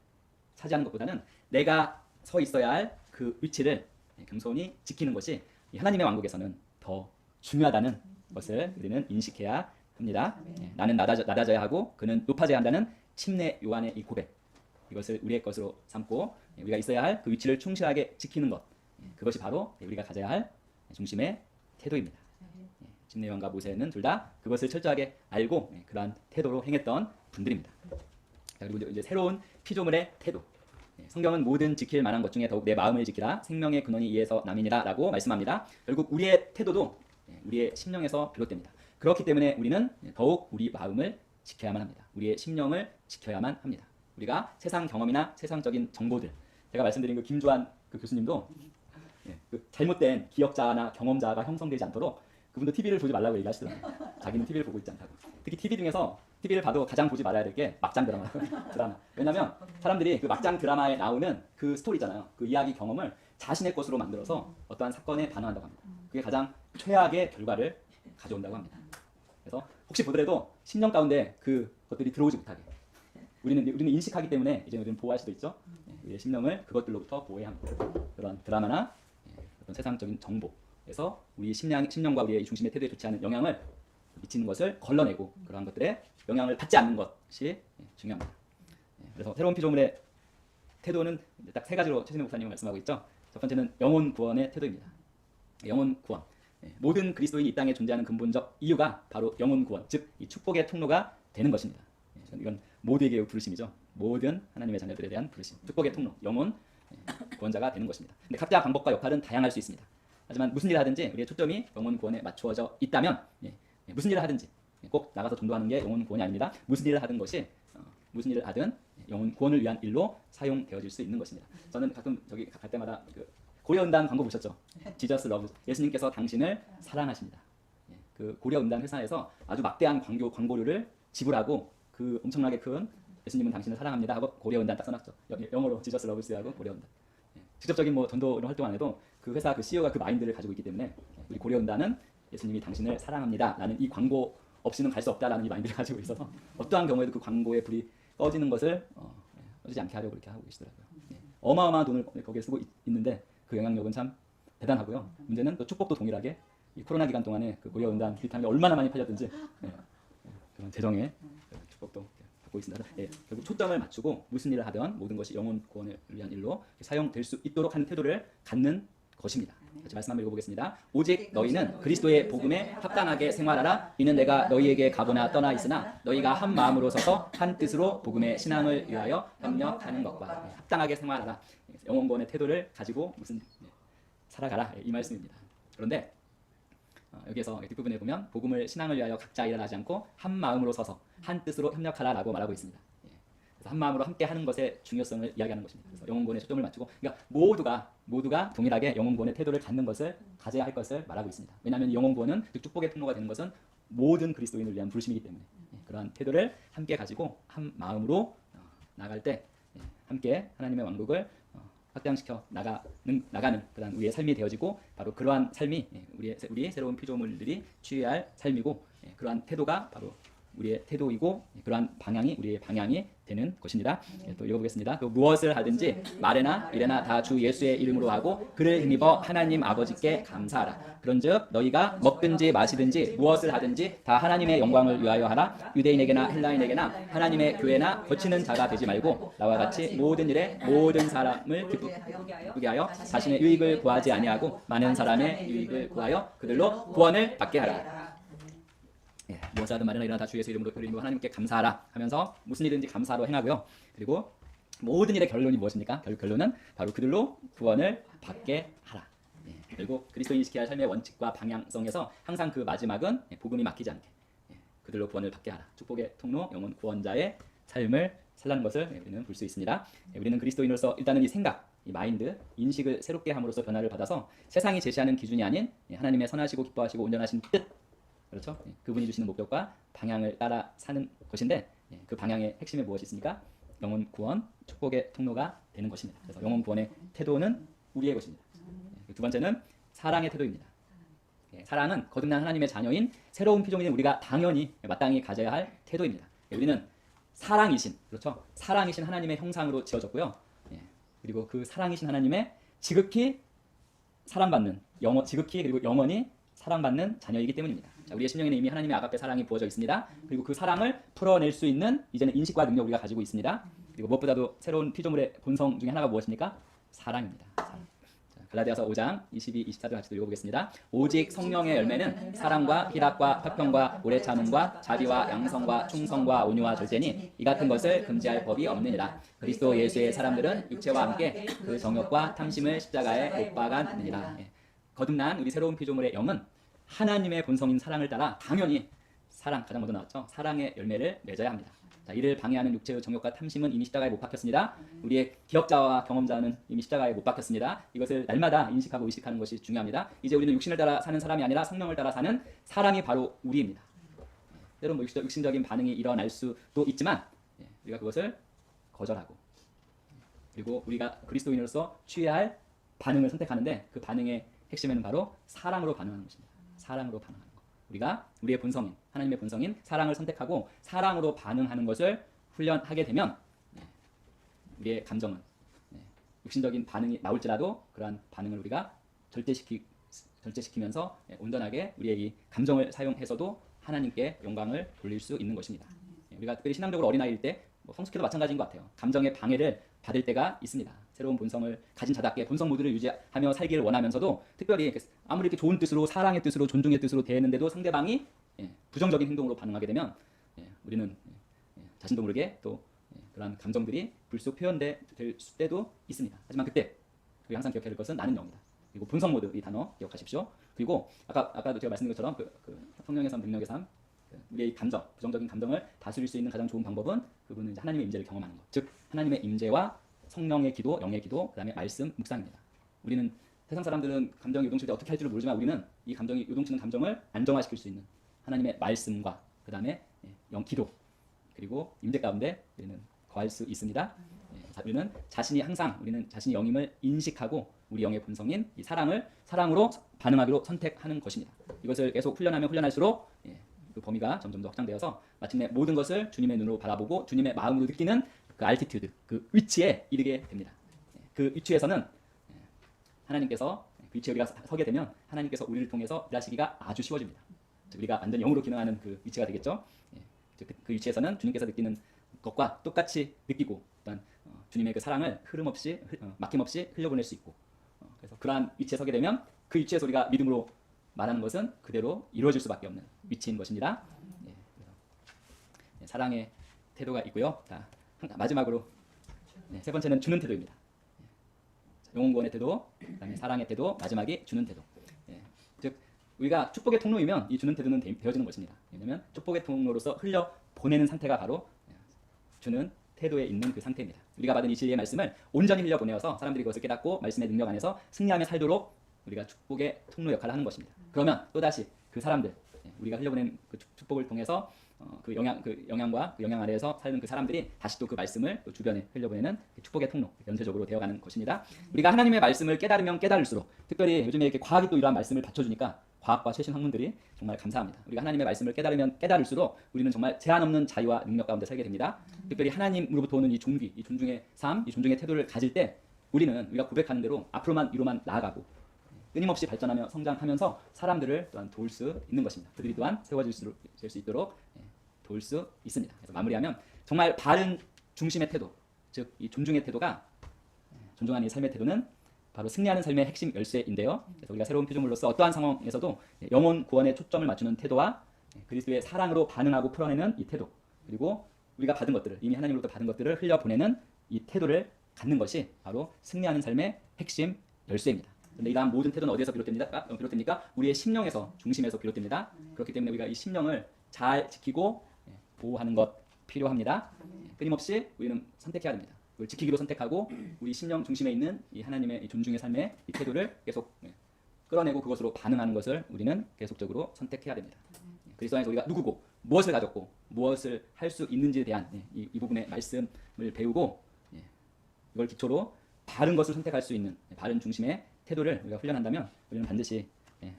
차지하는 것보다는 내가 서 있어야 할 그 위치를 겸손히 지키는 것이 하나님의 왕국에서는 더 중요하다는 것을 우리는 인식해야 합니다. 나는 낮아져야 하고 그는 높아져야 한다는 침례 요한의 이 고백, 이것을 우리의 것으로 삼고 우리가 있어야 할 그 위치를 충실하게 지키는 것, 그것이 바로 우리가 가져야 할 중심의 태도입니다. 침례 요한과 모세는 둘 다 그것을 철저하게 알고 그러한 태도로 행했던 분들입니다. 그리고 이제 새로운 피조물의 태도. 성경은 모든 지킬 만한 것 중에 더욱 내 마음을 지키라 생명의 근원이 이에서 남이니라 라고 말씀합니다. 결국 우리의 태도도 우리의 심령에서 비롯됩니다. 그렇기 때문에 우리는 더욱 우리 마음을 지켜야만 합니다. 우리의 심령을 지켜야만 합니다. 우리가 세상 경험이나 세상적인 정보들, 제가 말씀드린 그 김주환 그 교수님도 그 잘못된 기억자나 경험자가 형성되지 않도록 그분도 TV를 보지 말라고 얘기하시더라고요. 자기는 TV를 보고 있지 않다고. 특히 TV 중에서 TV를 봐도 가장 보지 말아야 될 게 막장 드라마. 왜냐하면 사람들이 그 막장 드라마에 나오는 그 스토리잖아요. 그 이야기 경험을 자신의 것으로 만들어서 어떠한 사건에 반응한다고 합니다. 그게 가장 최악의 결과를 가져온다고 합니다. 그래서 혹시 보더라도 심령 가운데 그것들이 들어오지 못하게 우리는 인식하기 때문에 이제 우리는 보호할 수도 있죠. 우리의 심령을 그것들로부터 보호해야 합니다. 그런 드라마나 어떤 세상적인 정보에서 우리 심령과 우리의 중심의 태도에 좋지 않은 영향을 미치는 것을 걸러내고 그러한 것들에 영향을 받지 않는 것이 중요합니다. 그래서 새로운 피조물의 태도는 딱 세 가지로 최진호 목사님이 말씀하고 있죠. 첫 번째는 영혼 구원의 태도입니다. 영혼 구원. 모든 그리스도인이 이 땅에 존재하는 근본적 이유가 바로 영혼 구원, 즉 이 축복의 통로가 되는 것입니다. 이건 모두에게 부르심이죠. 모든 하나님의 자녀들에 대한 부르심, 축복의 통로, 영혼 구원자가 되는 것입니다. 근데 각자 방법과 역할은 다양할 수 있습니다. 하지만 무슨 일을 하든지 우리의 초점이 영혼 구원에 맞추어져 있다면 무슨 일을 하든지 꼭 나가서 전도하는 게 영혼 구원이 아닙니다. 무슨 일을 하든 것이 무슨 일을 하든 영혼 구원을 위한 일로 사용되어질 수 있는 것입니다. 저는 가끔 저기 갈 때마다 그 고려은단 광고 보셨죠? 지저스 러브, 예수님께서 당신을 사랑하십니다. 그 고려은단 회사에서 아주 막대한 광고료를 지불하고 그 엄청나게 큰 예수님은 당신을 사랑합니다 하고 고려은단 딱 써놨죠. 영어로 지저스 러브스하고 고려은단. 직접적인 뭐 전도 이런 활동 안 해도 그 회사 그 CEO가 그 마인드를 가지고 있기 때문에 우리 고려은단은 예수님이 당신을 사랑합니다 라는 이 광고 없이는 갈 수 없다라는 이 마인드를 가지고 있어서 어떠한 경우에도 그 광고의 불이 꺼지는 것을 꺼지지 않게 하려고 그렇게 하고 계시더라고요. 어마어마한 돈을 거기에 쓰고 있는데 그 영향력은 참 대단하고요. 문제는 또 축복도 동일하게 이 코로나 기간 동안에 그 고려은단 비타민이 얼마나 많이 팔렸든지 그런 재정의 축복도 받고 있습니다. 결국 초점을 맞추고 무슨 일을 하든 모든 것이 영혼 구원을 위한 일로 사용될 수 있도록 하는 태도를 갖는 것입니다. 같이 말씀 한번 읽어보겠습니다. 오직 너희는 그리스도의 복음에 합당하게 생활하라. 이는 내가 너희에게 가보나 떠나 있으나 너희가 한 마음으로 서서 한 뜻으로 복음의 신앙을 위하여 협력하는 것과 합당하게 생활하라. 영혼 구원의 태도를 가지고 살아가라 이 말씀입니다. 그런데 여기에서 뒷부분에 보면 복음을 신앙을 위하여 각자 일어나지 않고 한 마음으로 서서 한 뜻으로 협력하라라고 말하고 있습니다. 그래서 한 마음으로 함께 하는 것의 중요성을 이야기하는 것입니다. 그래서 영혼구원에 초점을 맞추고, 그러니까 모두가 동일하게 영혼구원의 태도를 갖는 것을 가져야 할 것을 말하고 있습니다. 왜냐하면 영혼구원은 축복의 통로가 되는 것은 모든 그리스도인을 위한 부르심이기 때문에 그러한 태도를 함께 가지고 한 마음으로 나갈 때 함께 하나님의 왕국을 확장시켜 나가는 그런 우리의 삶이 되어지고 바로 그러한 삶이 우리의 새로운 피조물들이 취해야 할 삶이고 그러한 태도가 바로 우리의 태도이고 그러한 방향이 우리의 방향이 되는 것입니다. 또 읽어보겠습니다. 또 무엇을 하든지 말에나 일에나 다 주 예수의 이름으로 하고 그를 힘입어 하나님 아버지께 감사하라. 그런즉 너희가 먹든지 마시든지 무엇을 하든지 다 하나님의 영광을 위하여 하라. 유대인에게나 헬라인에게나 하나님의 교회나 거치는 자가 되지 말고 나와 같이 모든 일에 모든 사람을 기쁘게 하여 자신의 유익을 구하지 아니하고 많은 사람의 유익을 구하여 그들로 구원을 받게 하라. 무엇을 하든 말이나 일어나 다 주 예수 이름으로 그를 힘입어 하나님께 감사하라 하면서 무슨 일든지 감사로 행하고요. 그리고 모든 일의 결론이 무엇입니까? 결론은 바로 그들로 구원을 받게 하라. 그리고 그리스도인이 지켜야 할 삶의 원칙과 방향성에서 항상 그 마지막은 복음이 막히지 않게 그들로 구원을 받게 하라. 축복의 통로 영혼 구원자의 삶을 살라는 것을 우리는 볼 수 있습니다. 우리는 그리스도인으로서 일단은 이 생각, 이 마인드, 인식을 새롭게 함으로써 변화를 받아서 세상이 제시하는 기준이 아닌 하나님의 선하시고 기뻐하시고 온전하신 뜻, 그렇죠? 그분이 주시는 목적과 방향을 따라 사는 것인데 그 방향의 핵심에 무엇이 있습니까? 영혼 구원, 축복의 통로가 되는 것입니다. 그래서 영혼 구원의 태도는 우리의 것입니다. 두 번째는 사랑의 태도입니다. 사랑은 거듭난 하나님의 자녀인 새로운 피조물인 우리가 당연히 마땅히 가져야 할 태도입니다. 우리는 사랑이신, 그렇죠? 사랑이신 하나님의 형상으로 지어졌고요. 그리고 그 사랑이신 하나님의 지극히 사랑받는 지극히 그리고 영원히 사랑받는 자녀이기 때문입니다. 자, 우리의 심령에는 이미 하나님의 아가페 사랑이 부어져 있습니다. 그리고 그 사랑을 풀어낼 수 있는 이제는 인식과 능력 우리가 가지고 있습니다. 그리고 무엇보다도 새로운 피조물의 본성 중에 하나가 무엇입니까? 사랑입니다. 사랑. 자, 갈라디아서 5장 22, 24절 같이 읽어보겠습니다. 오직 성령의 열매는 사랑과 희락과 화평과 오래 참음과 자비와 양성과 충성과 온유와 절제니 이 같은 것을 금지할 법이 없느니라. 그리스도 예수의 사람들은 육체와 함께 그 정욕과 탐심을 십자가에 못 박았느니라. 거듭난 우리 새로운 피조물의 영은 하나님의 본성인 사랑을 따라 당연히 사랑, 가장 먼저 나왔죠. 사랑의 열매를 맺어야 합니다. 자, 이를 방해하는 육체의 정욕과 탐심은 이미 십자가에 못 박혔습니다. 우리의 기억자와 경험자는 이미 십자가에 못 박혔습니다. 이것을 날마다 인식하고 의식하는 것이 중요합니다. 이제 우리는 육신을 따라 사는 사람이 아니라 성령을 따라 사는 사랑이 바로 우리입니다. 때론 육신적인 반응이 일어날 수도 있지만 우리가 그것을 거절하고 그리고 우리가 그리스도인으로서 취해야 할 반응을 선택하는데 그 반응의 핵심에는 바로 사랑으로 반응하는 것입니다. 사랑으로 반응하는 것. 우리가 우리의 본성인 하나님의 본성인 사랑을 선택하고 사랑으로 반응하는 것을 훈련하게 되면 우리의 감정은 육신적인 반응이 나올지라도 그러한 반응을 우리가 절제시키면서 온전하게 우리의 이 감정을 사용해서도 하나님께 영광을 돌릴 수 있는 것입니다. 우리가 특별히 신앙적으로 어린아이일 때 성숙해도 마찬가지인 것 같아요. 감정의 방해를 받을 때가 있습니다. 새로운 본성을 가진 자답게 본성 모드를 유지하며 살기를 원하면서도 특별히 아무리 이렇게 좋은 뜻으로 사랑의 뜻으로 존중의 뜻으로 대했는데도 상대방이 부정적인 행동으로 반응하게 되면 우리는 자신도 모르게 또 그러한 감정들이 불쑥 표현될 때도 있습니다. 하지만 그때 우리 항상 기억해야 될 것은 나는 영이다. 그리고 본성 모드 이 단어 기억하십시오. 그리고 아까도 제가 말씀드린 것처럼 그 성령의 삶, 능력의 삶, 우리의 감정, 부정적인 감정을 다스릴 수 있는 가장 좋은 방법은 그분은 이제 하나님의 임재를 경험하는 것. 즉 하나님의 임재와 성령의 기도, 영의 기도, 그다음에 말씀, 묵상입니다. 우리는 세상 사람들은 감정이 요동칠 때 어떻게 할 줄을 모르지만 우리는 이 감정이 요동치는 감정을 안정화시킬 수 있는 하나님의 말씀과 그다음에 영 기도 그리고 임재 가운데 우리는 거할 수 있습니다. 우리는 우리는 자신이 영임을 인식하고 우리 영의 본성인 이 사랑으로 반응하기로 선택하는 것입니다. 이것을 계속 훈련하면 훈련할수록 그 범위가 점점 더 확장되어서 마침내 모든 것을 주님의 눈으로 바라보고 주님의 마음으로 느끼는 그 알티튜드, 그 위치에 이르게 됩니다. 그 위치에서는 하나님께서 그 위치에 우리가 서게 되면 하나님께서 우리를 통해서 일하시기가 아주 쉬워집니다. 우리가 완전 영으로 기능하는 그 위치가 되겠죠. 그 위치에서는 주님께서 느끼는 것과 똑같이 느끼고 또한 주님의 그 사랑을 막힘없이 흘려보낼 수 있고 그래서 그러한 위치에 서게 되면 그 위치에서 우리가 믿음으로 말하는 것은 그대로 이루어질 수밖에 없는 위치인 것입니다. 사랑의 태도가 있고요. 자, 마지막으로 세 번째는 주는 태도입니다. 영혼구원의 태도, 그다음에 사랑의 태도, 마지막이 주는 태도. 즉 우리가 축복의 통로이면 이 주는 태도는 되어지는 것입니다. 왜냐하면 축복의 통로로서 흘려 보내는 상태가 바로 주는 태도에 있는 그 상태입니다. 우리가 받은 이 진리의 말씀을 온전히 흘려 보내어서 사람들이 그것을 깨닫고 말씀의 능력 안에서 승리하며 살도록 우리가 축복의 통로 역할을 하는 것입니다. 그러면 또다시 그 사람들 우리가 흘려보낸 그 축복을 통해서 그 영향과 그 영향 아래에서 사는 그 사람들이 다시 또 그 말씀을 또 주변에 흘려보내는 축복의 통로, 연쇄적으로 되어가는 것입니다. 우리가 하나님의 말씀을 깨달으면 깨달을수록, 특별히 요즘에 이렇게 과학이 또 이러한 말씀을 받쳐주니까 과학과 최신 학문들이 정말 감사합니다. 우리가 하나님의 말씀을 깨달으면 깨달을수록 우리는 정말 제한 없는 자유와 능력 가운데 살게 됩니다. 특별히 하나님으로부터 오는 이 존귀, 이 존중의 삶, 이 존중의 태도를 가질 때 우리가 고백하는 대로 앞으로만 위로만 나아가고 끊임없이 발전하며 성장하면서 사람들을 또한 도울 수 있는 것입니다. 그들이 또한 세워질 수 있도록 도울 수 있습니다. 그래서 마무리하면 정말 바른 중심의 태도, 즉 이 존중의 태도가, 존중하는 이 삶의 태도는 바로 승리하는 삶의 핵심 열쇠인데요. 그래서 우리가 새로운 피조물로서 어떠한 상황에서도 영혼 구원에 초점을 맞추는 태도와 그리스도의 사랑으로 반응하고 풀어내는 이 태도, 그리고 우리가 받은 것들을, 이미 하나님으로부터 받은 것들을 흘려보내는 이 태도를 갖는 것이 바로 승리하는 삶의 핵심 열쇠입니다. 그런데 이러한 모든 태도는 어디에서 비롯됩니까? 우리의 심령에서, 중심에서 비롯됩니다. 그렇기 때문에 우리가 이 심령을 잘 지키고 보호하는 것 필요합니다. 끊임없이 우리는 선택해야 됩니다. 그걸 지키기로 선택하고 우리 심령 중심에 있는 이 하나님의 이 존중의 삶의 이 태도를 계속 끌어내고 그것으로 반응하는 것을 우리는 계속적으로 선택해야 됩니다. 그리스도 안에서 우리가 누구고 무엇을 가졌고 무엇을 할 수 있는지에 대한 이 부분의 말씀을 배우고 이걸 기초로 바른 것을 선택할 수 있는 바른 중심의 태도를 우리가 훈련한다면 우리는 반드시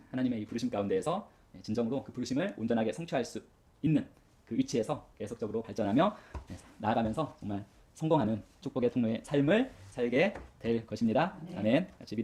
하나님의 이 부르심 가운데에서 진정으로 그 부르심을 온전하게 성취할 수 있는 그 위치에서 계속적으로 발전하며 나아가면서 정말 성공하는 축복의 통로의 삶을 살게 될 것입니다. 아멘. 같이